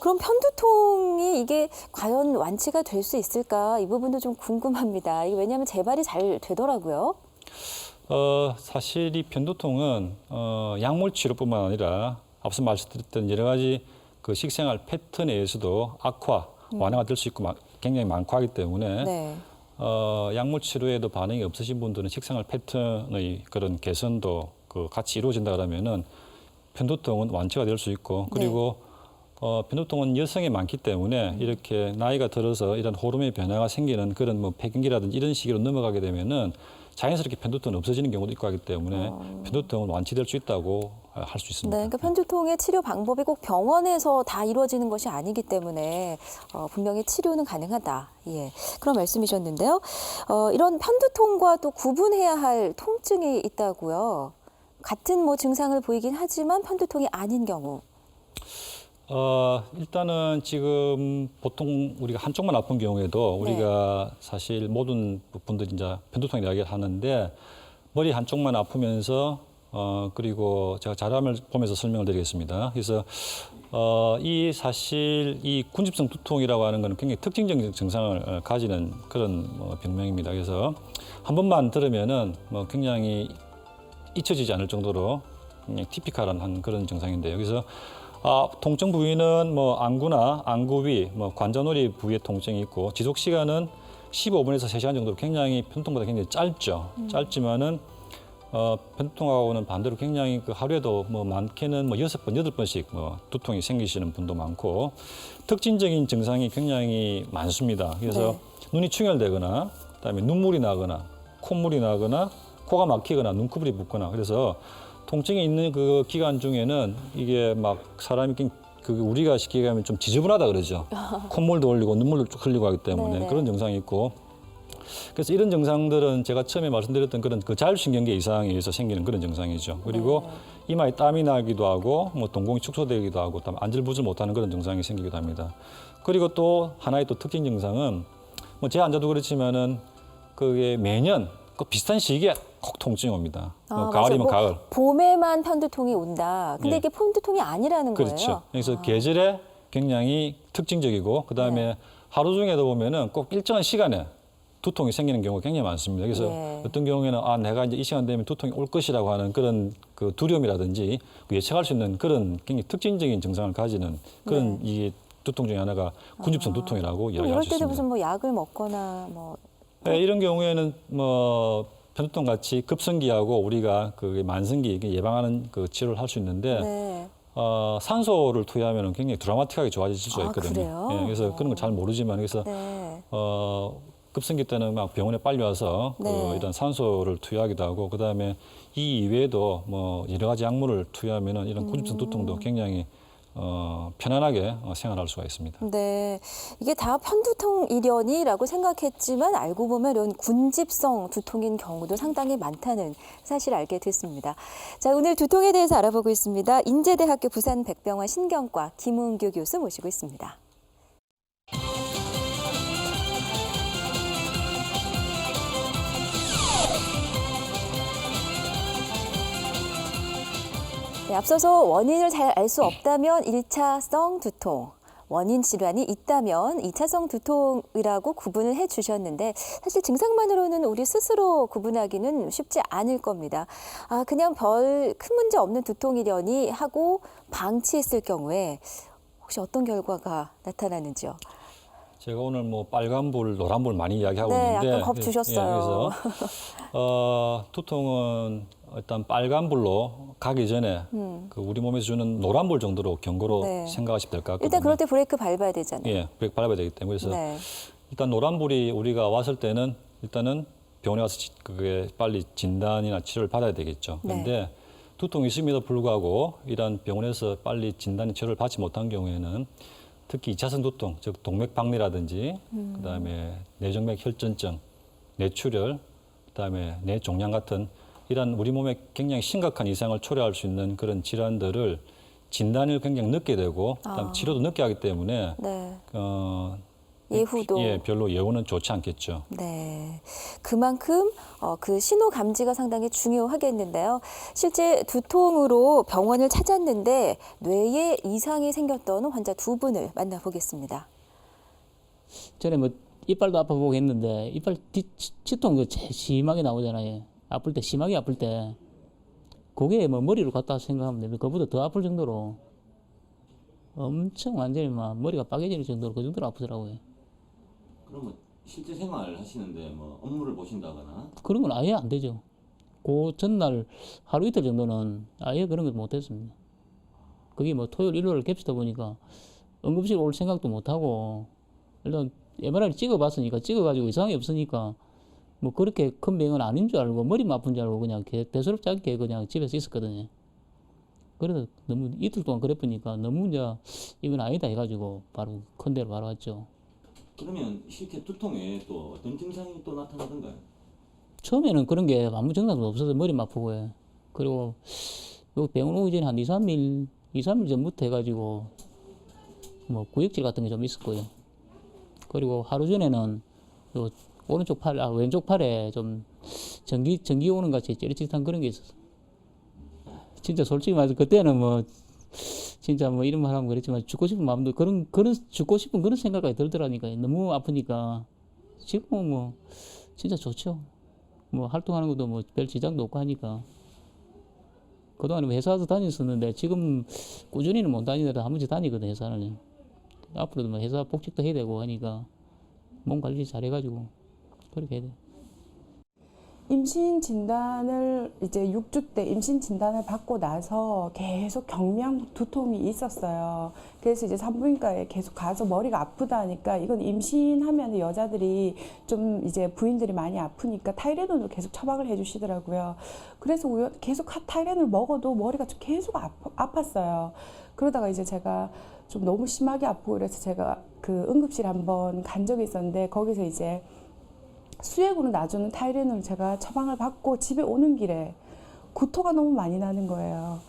그럼 편두통이 이게 과연 완치가 될 수 있을까? 이 부분도 좀 궁금합니다. 이게 왜냐하면 재발이 잘 되더라고요. 사실 이 편두통은 약물 치료뿐만 아니라 앞서 말씀드렸던 여러 가지 그 식생활 패턴에 의해서도 악화, 완화가 될 수 있고 굉장히 많고 하기 때문에 네. 약물 치료에도 반응이 없으신 분들은 식생활 패턴의 그런 개선도 그 같이 이루어진다 그러면은 편두통은 완치가 될 수 있고, 그리고 편두통은 여성에 많기 때문에 이렇게 나이가 들어서 이런 호르몬의 변화가 생기는 그런 뭐 폐경기라든지 이런 시기로 넘어가게 되면은 자연스럽게 편두통은 없어지는 경우도 있고 하기 때문에 편두통은 완치될 수 있다고 할 수 있습니다. 네, 그러니까 편두통의 치료 방법이 꼭 병원에서 다 이루어지는 것이 아니기 때문에 분명히 치료는 가능하다. 예, 그런 말씀이셨는데요. 이런 편두통과 또 구분해야 할 통증이 있다고요. 같은 뭐 증상을 보이긴 하지만 편두통이 아닌 경우. 일단은 지금 보통 우리가 한쪽만 아픈 경우에도 우리가 사실 모든 분들이 이제 편두통 이야기를 하는데, 머리 한쪽만 아프면서 그리고 제가 자료를 보면서 설명을 드리겠습니다. 그래서 이 사실 이 군집성 두통이라고 하는 것은 굉장히 특징적인 증상을 가지는 그런 병명입니다. 그래서 한 번만 들으면은 굉장히 잊혀지지 않을 정도로 굉장히 티피컬한 그런 증상인데요. 그래서 통증 부위는 안구나 안구 위, 관자놀이 부위에 통증이 있고, 지속 시간은 15분에서 3시간 정도로 굉장히 편두통보다 굉장히 짧죠. 짧지만은 편두통하고는 반대로 굉장히 그 하루에도 많게는 6번, 8번씩 두통이 생기시는 분도 많고, 특징적인 증상이 굉장히 많습니다. 그래서 눈이 충혈되거나, 그다음에 눈물이 나거나, 콧물이 나거나, 코가 막히거나, 눈꺼풀이 붓거나, 그래서 통증이 있는 그 기간 중에는 이게 막 사람이 우리가 쉽게 얘기하면 좀 지저분하다 그러죠. 콧물도 흘리고 눈물도 쭉 흘리고 하기 때문에 네네. 그런 증상이 있고, 그래서 이런 증상들은 제가 처음에 말씀드렸던 그런 그 자율신경계 이상에 의해서 생기는 그런 증상이죠. 그리고 이마에 땀이 나기도 하고, 동공이 축소되기도 하고, 안절부절 못하는 그런 증상이 생기기도 합니다. 그리고 또 하나의 또 특징 증상은 제 환자도 그렇지만은 그게 매년 그 비슷한 시기에 꼭 통증이 옵니다. 가을이면 가을. 봄에만 편두통이 온다. 근데 네. 이게 편두통이 아니라는 그렇죠. 거예요. 그래서 계절에 굉장히 특징적이고, 그다음에 하루 중에도 보면은 꼭 일정한 시간에 두통이 생기는 경우가 굉장히 많습니다. 그래서 어떤 경우에는 내가 이제 이 시간 되면 두통이 올 것이라고 하는 그런 그 두려움이라든지 예측할 수 있는 그런 굉장히 특징적인 증상을 가지는 그런 이 두통 중에 하나가 군집성 두통이라고 이야기할 이럴 수 때도 있습니다. 무슨 약을 먹거나 네, 이런 경우에는 편두통 같이 급성기하고 우리가 그 만성기 예방하는 그 치료를 할 수 있는데 산소를 투여하면 굉장히 드라마틱하게 좋아질 수가 있거든요. 그래요? 예, 그래서 그런 걸 잘 모르지만, 그래서 급성기 때는 막 병원에 빨리 와서 이런 산소를 투여하기도 하고, 그다음에 이 이외에도 여러 가지 약물을 투여하면은 이런 군집성 두통도 굉장히 편안하게 생활할 수가 있습니다. 네, 이게 다 편두통이려니라고 생각했지만 알고 보면 이런 군집성 두통인 경우도 상당히 많다는 사실을 알게 됐습니다. 자, 오늘 두통에 대해서 알아보고 있습니다. 인제대학교 부산백병원 신경과 김은규 교수 모시고 있습니다. 네, 앞서서 원인을 잘 알 수 없다면 1차성 두통, 원인 질환이 있다면 2차성 두통이라고 구분을 해주셨는데 사실 증상만으로는 우리 스스로 구분하기는 쉽지 않을 겁니다. 그냥 별 큰 문제 없는 두통이려니 하고 방치했을 경우에 혹시 어떤 결과가 나타나는지요? 제가 오늘 뭐 빨간불, 노란불 많이 이야기하고 네, 있는데 약간 겁 주셨어요. 그래서 두통은 일단 빨간불로 가기 전에 그 우리 몸에서 주는 노란불 정도로 경고로 네. 생각하시면 될 것 같거든요. 일단 그럴 때 브레이크 밟아야 되잖아요. 예, 브레이크 밟아야 되기 때문에 그래서 네. 일단 노란불이 우리가 왔을 때는 일단은 병원에 와서 그게 빨리 진단이나 치료를 받아야 되겠죠. 네. 그런데 두통이 있음에도 불구하고 이런 병원에서 빨리 진단 치료를 받지 못한 경우에는 특히 2차성 두통, 즉 동맥박리라든지 그다음에 뇌정맥 혈전증, 뇌출혈, 그다음에 뇌종양 같은 이런 우리 몸에 굉장히 심각한 이상을 초래할 수 있는 그런 질환들을 진단을 굉장히 늦게 되고 그다음 치료도 늦게 하기 때문에 네. 예후도 예후도. 별로 예후는 좋지 않겠죠. 네. 그만큼 그 신호 감지가 상당히 중요하겠는데요. 실제 두통으로 병원을 찾았는데 뇌에 이상이 생겼던 환자 두 분을 만나보겠습니다. 전에 뭐 이빨도 아파보고 했는데 이빨 치통 제일 심하게 나오잖아요. 아플 때 심하게 아플 때 그게 뭐 머리로 갔다 생각하면 되는데 그보다 더 아플 정도로 엄청 완전히 막 머리가 빠개질 정도로 그 정도로 아프더라고요. 그러면 실제 생활 하시는데 뭐 업무를 보신다거나 그런 건 아예 안 되죠. 그 전날 하루 이틀 정도는 아예 그런 걸 못했습니다. 그게 뭐 토요일 일요일 겹치다 보니까 응급실 올 생각도 못하고 일단 MRI 찍어봤으니까 찍어가지고 이상이 없으니까 뭐 그렇게 큰 병은 아닌 줄 알고 머리만 아픈 줄 알고 그냥 대수롭지 않게 그냥 집에서 있었거든요. 그래서 너무 이틀 동안 그래 보니까 너무 이제 이건 아니다 해가지고 바로 큰 데로 바로 왔죠. 그러면 실제 두통에 또 어떤 증상이 또 나타나던가요? 처음에는 그런 게 아무 증상도 없어서 머리만 아프고 해. 그리고 여기 병원 오기 전에 한 2, 3일 전부터 해가지고 뭐 구역질 같은 게 좀 있었고요. 그리고 하루 전에는 요 오른쪽 팔, 왼쪽 팔에 좀 전기 오는 같이 찌릿찌릿한 그런 게 있었어. 진짜 솔직히 말해서 그때는 뭐 진짜 뭐 이런 말 하면 그랬지만 죽고 싶은 마음도 그런 죽고 싶은 그런 생각까지 들더라니까. 너무 아프니까. 지금은 뭐 진짜 좋죠. 뭐 활동하는 것도 뭐 별 지장도 없고 하니까. 그동안에 회사도 다녔었는데 지금 꾸준히는 못 다니더라도 한 번씩 다니거든 회사는. 앞으로도 뭐 회사 복직도 해야 되고 하니까 몸 관리 잘해가지고 그렇게 해야 돼. 임신 진단을 이제 6주 때 임신 진단을 받고 나서 계속 경미한 두통이 있었어요. 그래서 이제 산부인과에 계속 가서 머리가 아프다 하니까 이건 임신하면 여자들이 좀 이제 부인들이 많이 아프니까 타이레놀을 계속 처방을 해주시더라고요. 그래서 계속 타이레놀 먹어도 머리가 좀 계속 아팠어요. 그러다가 이제 제가 좀 너무 심하게 아프고 그래서 제가 그 응급실에 한번 간 적이 있었는데 거기서 이제 수액으로 놔주는 타이레놀 제가 처방을 받고 집에 오는 길에 구토가 너무 많이 나는 거예요.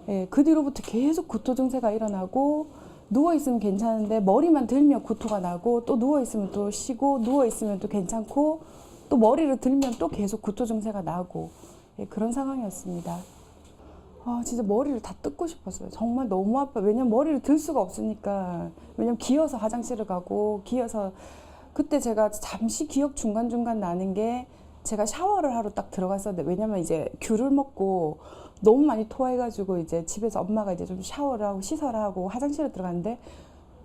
예, 그 뒤로부터 계속 구토 증세가 일어나고 누워있으면 괜찮은데 머리만 들면 구토가 나고 또 누워있으면 또 쉬고 누워있으면 또 괜찮고 또 머리를 들면 또 계속 구토 증세가 나고 예, 그런 상황이었습니다. 진짜 머리를 다 뜯고 싶었어요. 정말 너무 아파요. 왜냐면 머리를 들 수가 없으니까. 왜냐면 기어서 화장실을 가고 기어서 그때 제가 잠시 기억 중간중간 나는 게 제가 샤워를 하러 딱 들어갔었는데 왜냐면 이제 귤을 먹고 너무 많이 토해가지고 이제 집에서 엄마가 이제 좀 샤워를 하고 시설을 하고 화장실에 들어갔는데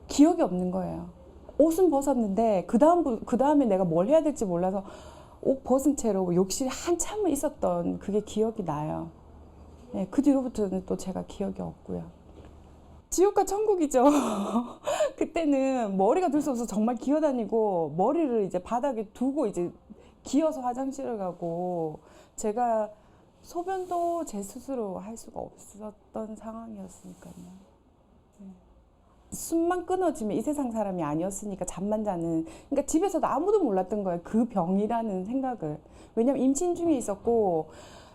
기억이 없는 거예요. 옷은 벗었는데 그 다음에 내가 뭘 해야 될지 몰라서 옷 벗은 채로 욕실에 한참을 있었던 그게 기억이 나요. 네, 그 뒤로부터는 또 제가 기억이 없고요. 지옥과 천국이죠. 그때는 머리가 들 수 없어서 정말 기어다니고 머리를 이제 바닥에 두고 이제 기어서 화장실을 가고 제가 소변도 제 스스로 할 수가 없었던 상황이었으니까요. 네. 숨만 끊어지면 이 세상 사람이 아니었으니까 잠만 자는 그러니까 집에서도 아무도 몰랐던 거예요. 그 병이라는 생각을. 왜냐면 임신 중에 있었고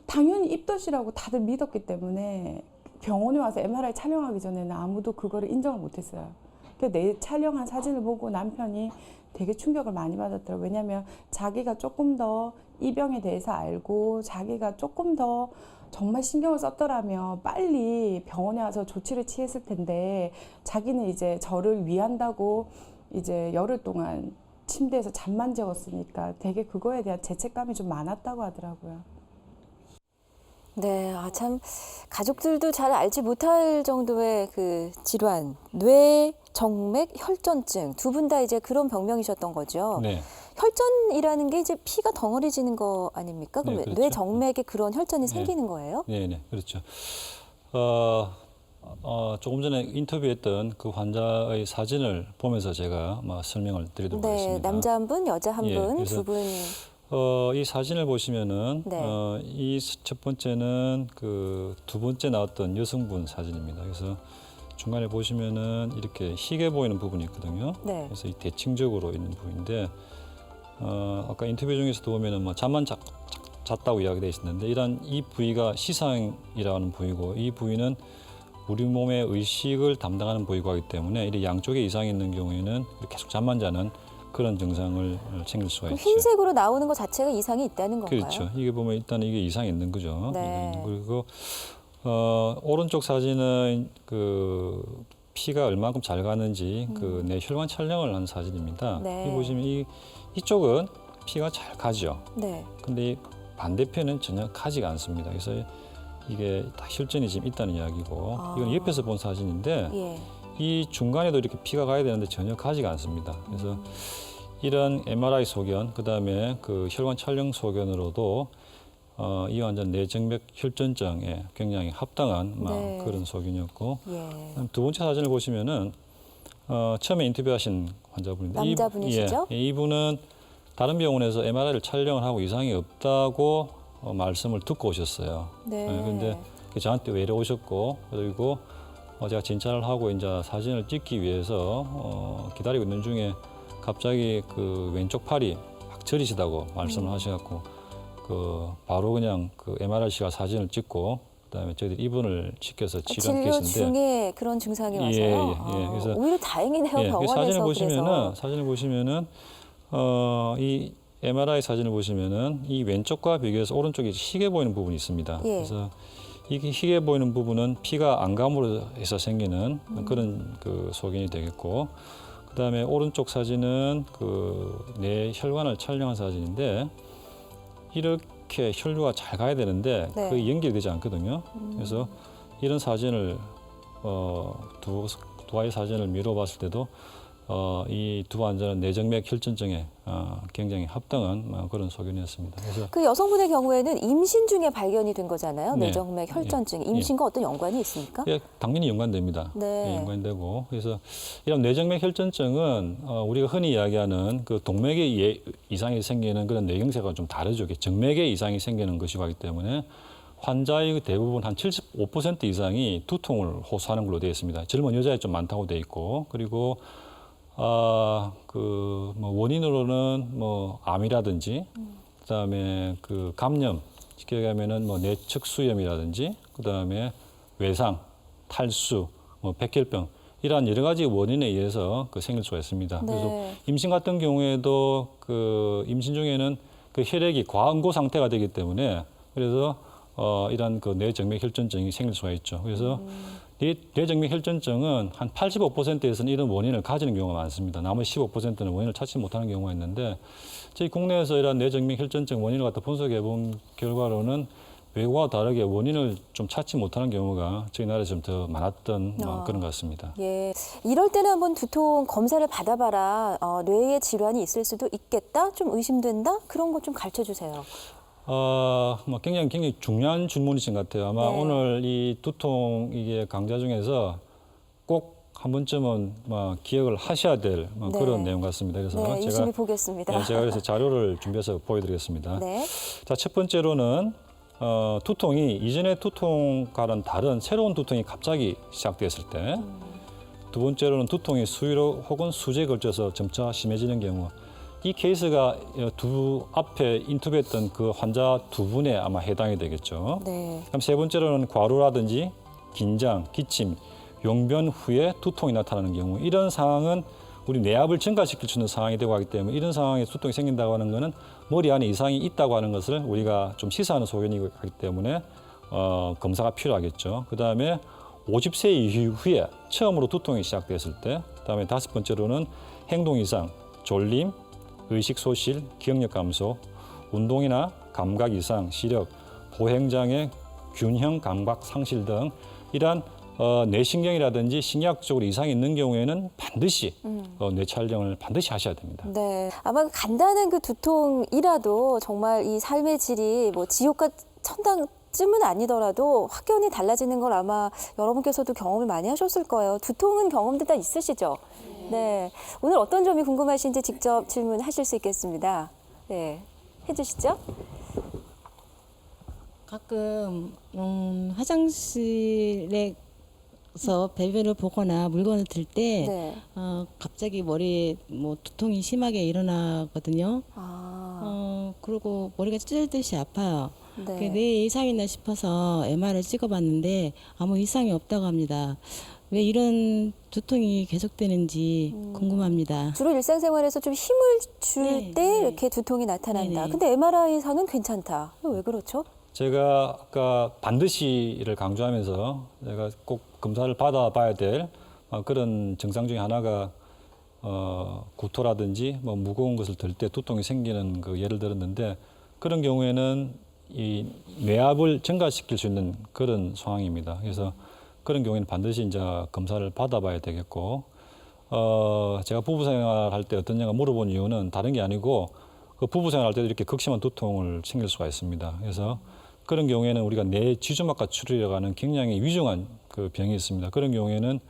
당연히 입덧이라고 다들 믿었기 때문에 병원에 와서 MRI 촬영하기 전에는 아무도 그거를 인정을 못했어요. 내 촬영한 사진을 보고 남편이 되게 충격을 많이 받았더라고요. 왜냐하면 자기가 조금 더 이 병에 대해서 알고 자기가 조금 더 정말 신경을 썼더라면 빨리 병원에 와서 조치를 취했을 텐데 자기는 이제 저를 위한다고 이제 열흘 동안 침대에서 잠만 재웠으니까 되게 그거에 대한 죄책감이 좀 많았다고 하더라고요. 네, 참 가족들도 잘 알지 못할 정도의 그 질환, 뇌정맥 혈전증 두 분 다 이제 그런 병명이셨던 거죠. 네. 혈전이라는 게 이제 피가 덩어리지는 거 아닙니까? 그럼 네, 그렇죠. 뇌정맥에 그런 혈전이 생기는 거예요? 네, 네, 그렇죠. 조금 전에 인터뷰했던 그 환자의 사진을 보면서 제가 설명을 드리도록 네, 하겠습니다. 남자 한 분, 여자 한 예, 분, 그래서 두 분. 이 사진을 보시면은 네. 이 첫 번째는 그 두 번째 나왔던 여성분 사진입니다. 그래서 중간에 보시면은 이렇게 희게 보이는 부분이 있거든요. 네. 그래서 이 대칭적으로 있는 부분인데 아까 인터뷰 중에서도 보면은 잠만 잤다고 이야기되어 있었는데 이 부위가 시상이라는 부위고 이 부위는 우리 몸의 의식을 담당하는 부위가 하기 때문에 이 양쪽에 이상이 있는 경우에는 계속 잠만 자는 그런 증상을 챙길 수가 그럼 있죠. 흰색으로 나오는 것 자체가 이상이 있다는 건가요? 그렇죠. 이게 보면 일단 이게 이상이 있는 거죠. 네. 그리고 오른쪽 사진은 그 피가 얼마큼 잘 가는지 그 내 혈관 촬영을 한 사진입니다. 네. 이 보시면 이쪽은 피가 잘 가죠. 네. 근데 이 반대편은 전혀 가지가 않습니다. 그래서 이게 다 혈전이 지금 있다는 이야기고 이건 옆에서 본 사진인데 예. 이 중간에도 이렇게 피가 가야 되는데 전혀 가지가 않습니다. 그래서 이런 MRI 소견, 그다음에 그 혈관 촬영 소견으로도 이 환자는 뇌정맥 혈전증에 굉장히 합당한 네. 그런 소견이었고 예. 두 번째 사진을 보시면은 처음에 인터뷰하신 환자분인데 남자분이시죠? 이분은 다른 병원에서 MRI를 촬영을 하고 이상이 없다고 말씀을 듣고 오셨어요. 네. 그런데 저한테 왜 이래 오셨고 그리고 제가 진찰을 하고 이제 사진을 찍기 위해서 기다리고 있는 중에 갑자기 그 왼쪽 팔이 막 저리시다고 말씀을 하셔갖고 그 바로 그냥 그 MRI씨가 사진을 찍고 그다음에 저희들이 입원을 시켜서 치료한 진료 케이스인데 중에 그런 증상이 와서요. 예. 그래서 오히려 다행이네요. 그 병원에서 사진을 보시면은 이 MRI 사진을 보시면은 이 왼쪽과 비교해서 오른쪽이 희게 보이는 부분이 있습니다. 예. 그래서 이게 희게 보이는 부분은 피가 안감으로 해서 생기는 그런 그 소견이 되겠고, 그다음에 오른쪽 사진은 그 뇌 혈관을 촬영한 사진인데 이렇게 혈류가 잘 가야 되는데 네. 그게 연결되지 않거든요. 그래서 이런 사진을 두 아이 사진을 미뤄봤을 때도 이 두 환자는 뇌정맥 혈전증에 굉장히 합당한 그런 소견이었습니다. 그래서 그 여성분의 경우에는 임신 중에 발견이 된 거잖아요. 네. 뇌정맥 혈전증. 임신과 어떤 연관이 있습니까? 예, 당연히 연관됩니다. 네. 예, 연관되고 그래서 이런 뇌정맥 혈전증은 우리가 흔히 이야기하는 그 동맥에 이상이 생기는 그런 뇌경색과 좀 다르죠. 정맥에 이상이 생기는 것이고 하기 때문에 환자의 대부분 한 75% 이상이 두통을 호소하는 걸로 되어 있습니다. 젊은 여자에 좀 많다고 되어 있고 그리고 원인으로는 암이라든지 그다음에 그 감염 쉽게 얘기하면은 뇌측수염이라든지 그다음에 외상, 탈수, 백혈병 이러한 여러 가지 원인에 의해서 생길 수가 있습니다. 네. 그래서 임신 같은 경우에도 그 임신 중에는 그 혈액이 과응고 상태가 되기 때문에 그래서 이런 그 뇌정맥 혈전증이 생길 수가 있죠. 그래서 뇌정맥 혈전증은 한 85%에서는 이런 원인을 가지는 경우가 많습니다. 나머지 15%는 원인을 찾지 못하는 경우가 있는데 저희 국내에서 이런 뇌정맥 혈전증 원인을 갖다 분석해 본 결과로는 외국과 다르게 원인을 좀 찾지 못하는 경우가 저희 나라에 좀 더 많았던 그런 것 같습니다. 예. 이럴 때는 한번 두통 검사를 받아봐라. 뇌에 질환이 있을 수도 있겠다. 좀 의심된다. 그런 거 좀 가르쳐 주세요. 굉장히 중요한 질문이신 것 같아요. 아마 네. 오늘 이 두통 이게 강좌 중에서 꼭 한 번쯤은 기억을 하셔야 될 네. 그런 내용 같습니다. 그래서 네, 유심히 보겠습니다. 제가 그래서 자료를 준비해서 보여드리겠습니다. 네. 자, 첫 번째로는 두통이 이전의 두통과는 다른 새로운 두통이 갑자기 시작됐을 때, 두 번째로는 두통이 수위로 혹은 수제에 걸쳐서 점차 심해지는 경우. 이 케이스가 두 앞에 인터뷰했던 그 환자 두 분에 아마 해당이 되겠죠. 네. 그럼 세 번째로는 과로라든지 긴장, 기침, 용변 후에 두통이 나타나는 경우 이런 상황은 우리 뇌압을 증가시킬 수 있는 상황이 되고 하기 때문에 이런 상황에 두통이 생긴다고 하는 것은 머리 안에 이상이 있다고 하는 것을 우리가 좀 시사하는 소견이기 때문에 검사가 필요하겠죠. 그다음에 50세 이후에 처음으로 두통이 시작됐을 때, 그다음에 5번째로는 행동 이상, 졸림, 의식 소실, 기억력 감소, 운동이나 감각 이상, 시력, 보행장애, 균형 감각 상실 등 이러한 뇌신경이라든지 신경학적으로 이상이 있는 경우에는 반드시 뇌 촬영을 반드시 하셔야 됩니다. 네, 아마 간단한 그 두통이라도 정말 이 삶의 질이 뭐 지옥과 천당쯤은 아니더라도 확연히 달라지는 걸 아마 여러분께서도 경험을 많이 하셨을 거예요. 두통은 경험도 다 있으시죠? 네. 오늘 어떤 점이 궁금하신지 직접 질문하실 수 있겠습니다. 네, 해주시죠. 가끔 화장실에서 배변을 보거나 물건을 들 때 네. 갑자기 머리에 뭐 두통이 심하게 일어나거든요. 그리고 머리가 찢어지듯이 아파요. 네. 뇌에 이상이 있나 싶어서 MR을 찍어봤는데 아무 이상이 없다고 합니다. 왜 이런 두통이 계속되는지 궁금합니다. 주로 일상생활에서 좀 힘을 줄 때 네. 이렇게 두통이 나타난다. 네네. 근데 MRI상은 괜찮다. 왜 그렇죠? 제가 아까 반드시를 강조하면서 제가 꼭 검사를 받아봐야 될 그런 증상 중에 하나가 구토라든지 뭐 무거운 것을 들 때 두통이 생기는 그 예를 들었는데 그런 경우에는 이 뇌압을 증가시킬 수 있는 그런 상황입니다. 그래서 그런 경우에는 반드시 이제 검사를 받아봐야 되겠고 제가 부부 생활할 때 어떠냐고 물어본 이유는 다른 게 아니고 그 부부 생활할 때도 이렇게 극심한 두통을 생길 수가 있습니다. 그래서 그런 경우에는 우리가 뇌 지주막과 출혈이라고 하는 굉장히 위중한 그 병이 있습니다. 그런 경우에는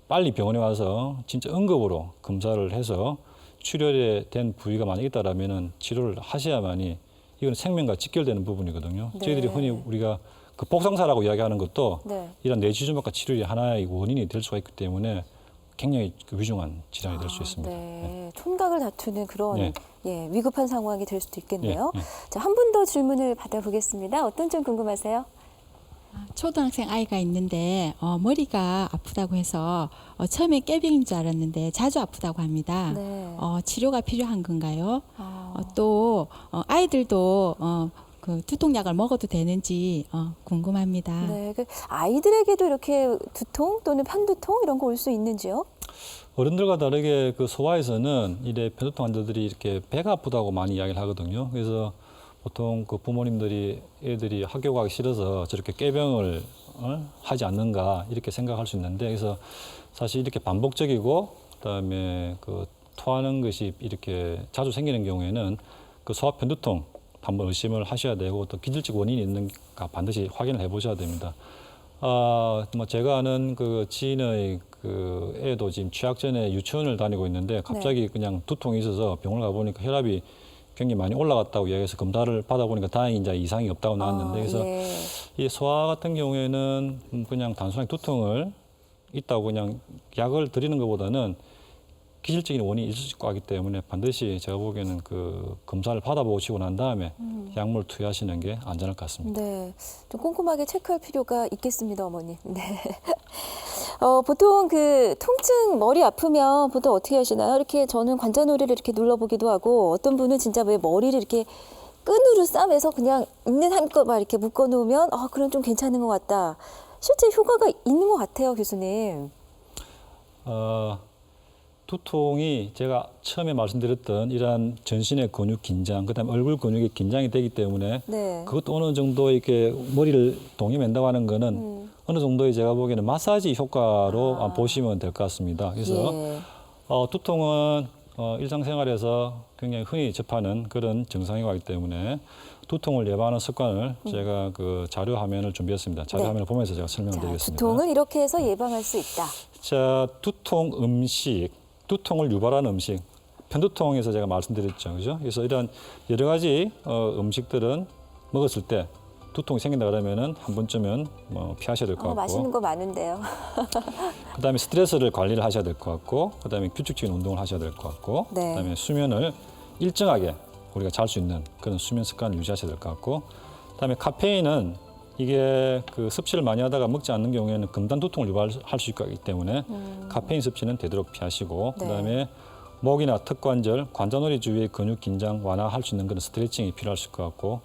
빨리 병원에 와서 진짜 응급으로 검사를 해서 출혈이 된 부위가 만약 있다라면은 치료를 하셔야만이 이건 생명과 직결되는 부분이거든요. 네. 저희들이 흔히 우리가 그 복상사라고 이야기하는 것도 네. 이런 뇌지주막과 치료의 하나의 원인이 될 수가 있기 때문에 굉장히 위중한 질환이 될 수 있습니다. 네. 촌각을 다투는 그런 네. 예, 위급한 상황이 될 수도 있겠네요. 네. 자, 한 분 더 질문을 받아보겠습니다. 어떤 점 궁금하세요? 초등학생 아이가 있는데 머리가 아프다고 해서 처음에 깨병인 줄 알았는데 자주 아프다고 합니다. 네. 치료가 필요한 건가요? 또 아이들도 그 두통약을 먹어도 되는지 궁금합니다. 네. 그 아이들에게도 이렇게 두통 또는 편두통 이런 거 올 수 있는지요? 어른들과 다르게 그 소아에서는 이래 편두통 환자들이 이렇게 배가 아프다고 많이 이야기를 하거든요. 그래서 보통 그 부모님들이 애들이 학교 가기 싫어서 저렇게 꾀병을 하지 않는가 이렇게 생각할 수 있는데 그래서 사실 이렇게 반복적이고 그다음에 그 토하는 것이 이렇게 자주 생기는 경우에는 그 소아 편두통 한번 의심을 하셔야 되고 또 기질적 원인이 있는가 반드시 확인을 해보셔야 됩니다. 뭐 제가 아는 그 지인의 그 애도 지금 취학 전에 유치원을 다니고 있는데 갑자기 그냥 두통이 있어서 병원을 가보니까 혈압이 굉장히 많이 올라갔다고 이야기해서 검사를 받아보니까 다행히 이제 이상이 없다고 나왔는데 그래서 예. 이 소아 같은 경우에는 그냥 단순하게 두통을 있다고 그냥 약을 드리는 것보다는 기질적인 원인이 있을 것 같기 때문에 반드시 제가 보기에는 그 검사를 받아보시고 난 다음에 약물 투여하시는 게 안전할 것 같습니다. 네. 좀 꼼꼼하게 체크할 필요가 있겠습니다, 어머님. 네. 보통 그 통증 머리 아프면 보통 어떻게 하시나요? 이렇게 저는 관자놀이를 이렇게 눌러보기도 하고 어떤 분은 진짜 왜 머리를 이렇게 끈으로 싸매서 그냥 있는 한껏만 이렇게 묶어 놓으면 그럼 좀 괜찮은 것 같다. 실제 효과가 있는 것 같아요, 교수님. 두통이 제가 처음에 말씀드렸던 이러한 전신의 근육 긴장, 그다음에 얼굴 근육이 긴장이 되기 때문에 네. 그것도 어느 정도 이렇게 머리를 동여맨다고 하는 거는 어느 정도의 제가 보기에는 마사지 효과로 보시면 될 것 같습니다. 그래서 예. 두통은 일상생활에서 굉장히 흔히 접하는 그런 증상이 가기 때문에 두통을 예방하는 습관을 제가 그 자료 화면을 준비했습니다. 자료 네. 화면을 보면서 제가 자, 설명드리겠습니다. 두통을 이렇게 해서 예방할 수 있다. 자, 두통 음식, 두통을 유발하는 음식, 편두통에서 제가 말씀드렸죠, 그죠? 그래서 이런 여러 가지 음식들은 먹었을 때 두통이 생긴다 그러면은 한 번쯤은 뭐 피하셔야 될 것 같고, 맛있는 거 많은데요. 그다음에 스트레스를 관리를 하셔야 될 것 같고, 그다음에 규칙적인 운동을 하셔야 될 것 같고, 네. 그다음에 수면을 일정하게 우리가 잘 수 있는 그런 수면 습관을 유지하셔야 될 것 같고, 그다음에 카페인은 이게 그 섭취를 많이 하다가 먹지 않는 경우에는 금단 두통을 유발할 수 있기 때문에 카페인 섭취는 되도록 피하시고 네. 그다음에 목이나 턱관절, 관자놀이 주위의 근육 긴장 완화할 수 있는 그런 스트레칭이 필요할 것 같고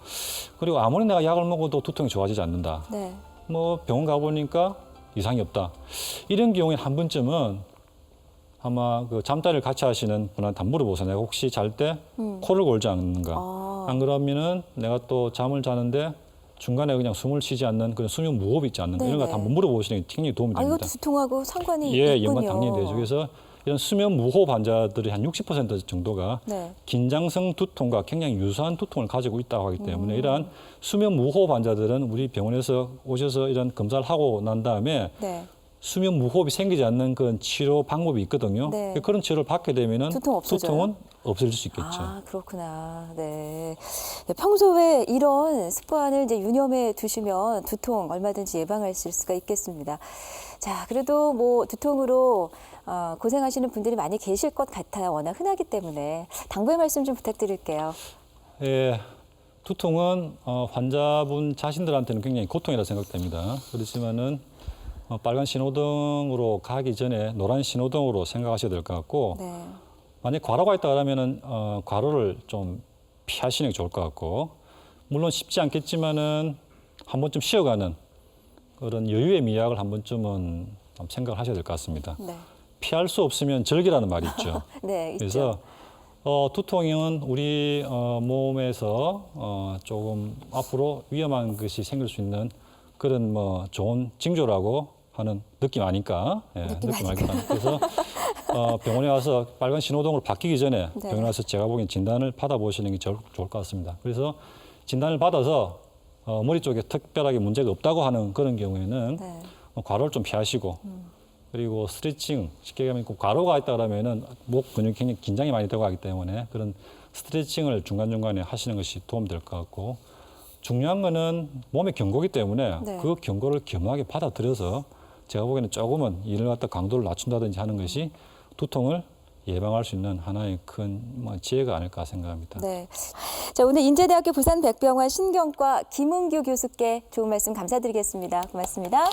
그리고 아무리 내가 약을 먹어도 두통이 좋아지지 않는다. 네. 뭐 병원 가보니까 이상이 없다. 이런 경우에 한 번쯤은 아마 그 잠자리를 같이 하시는 분한테 한번 물어보세요. 내가 혹시 잘 때 코를 골지 않는가? 안 그러면은 내가 또 잠을 자는데 중간에 그냥 숨을 쉬지 않는 그런 수면 무호흡이 있지 않는가? 이런 거 네네. 한번 물어보시는 게 굉장히 도움이 아, 이것도 됩니다. 두통하고 상관이 예, 있군요. 연관 당연히 되죠. 그래서 이런 수면 무호흡 환자들이 한 60% 정도가 네. 긴장성 두통과 굉장히 유사한 두통을 가지고 있다고 하기 때문에 이러한 수면 무호흡 환자들은 우리 병원에서 오셔서 이런 검사를 하고 난 다음에 네. 수면 무호흡이 생기지 않는 그런 치료 방법이 있거든요. 네. 그런 치료를 받게 되면은 두통 없어져요? 두통은 없어질 수 있겠죠. 아, 그렇구나. 네. 네, 평소에 이런 습관을 이제 유념해 두시면 두통 얼마든지 예방할 수가 있겠습니다. 자, 그래도 뭐 두통으로 고생하시는 분들이 많이 계실 것 같아요. 워낙 흔하기 때문에 당부의 말씀 좀 부탁드릴게요. 예, 두통은 환자분 자신들한테는 굉장히 고통이라 생각됩니다. 그렇지만은 빨간 신호등으로 가기 전에 노란 신호등으로 생각하셔야 될 것 같고 네. 만약 과로가 있다 그러면은 과로를 좀 피하시는 게 좋을 것 같고 물론 쉽지 않겠지만은 한 번쯤 쉬어가는 그런 여유의 미학을 한 번쯤은 좀 생각을 하셔야 될 것 같습니다. 네. 피할 수 없으면 절기라는 말이 있죠. 네, 있죠. 그래서 두통은 우리 몸에서 조금 앞으로 위험한 것이 생길 수 있는 그런 뭐 좋은 징조라고 하는 느낌 아닐까? 예, 느낌 아닐까? 그래서 병원에 와서 빨간 신호등으로 바뀌기 전에 네. 병원에 와서 제가 보기엔 진단을 받아보시는 게 좋을 것 같습니다. 그래서 진단을 받아서 머리 쪽에 특별하게 문제가 없다고 하는 그런 경우에는 네. 과로를 좀 피하시고 그리고 스트레칭 쉽게 얘기하면 과로가 있다 그러면은 목 근육이 굉장히 긴장이 많이 되고 하기 때문에 그런 스트레칭을 중간중간에 하시는 것이 도움될 것 같고 중요한 거는 몸의 경고기 때문에 네. 그 경고를 겸허하게 받아들여서 제가 보기에는 조금은 이를 갖다 강도를 낮춘다든지 하는 것이 두통을 예방할 수 있는 하나의 큰 지혜가 아닐까 생각합니다. 네. 자, 오늘 인제대학교 부산백병원 신경과 김은규 교수께 좋은 말씀 감사드리겠습니다. 고맙습니다.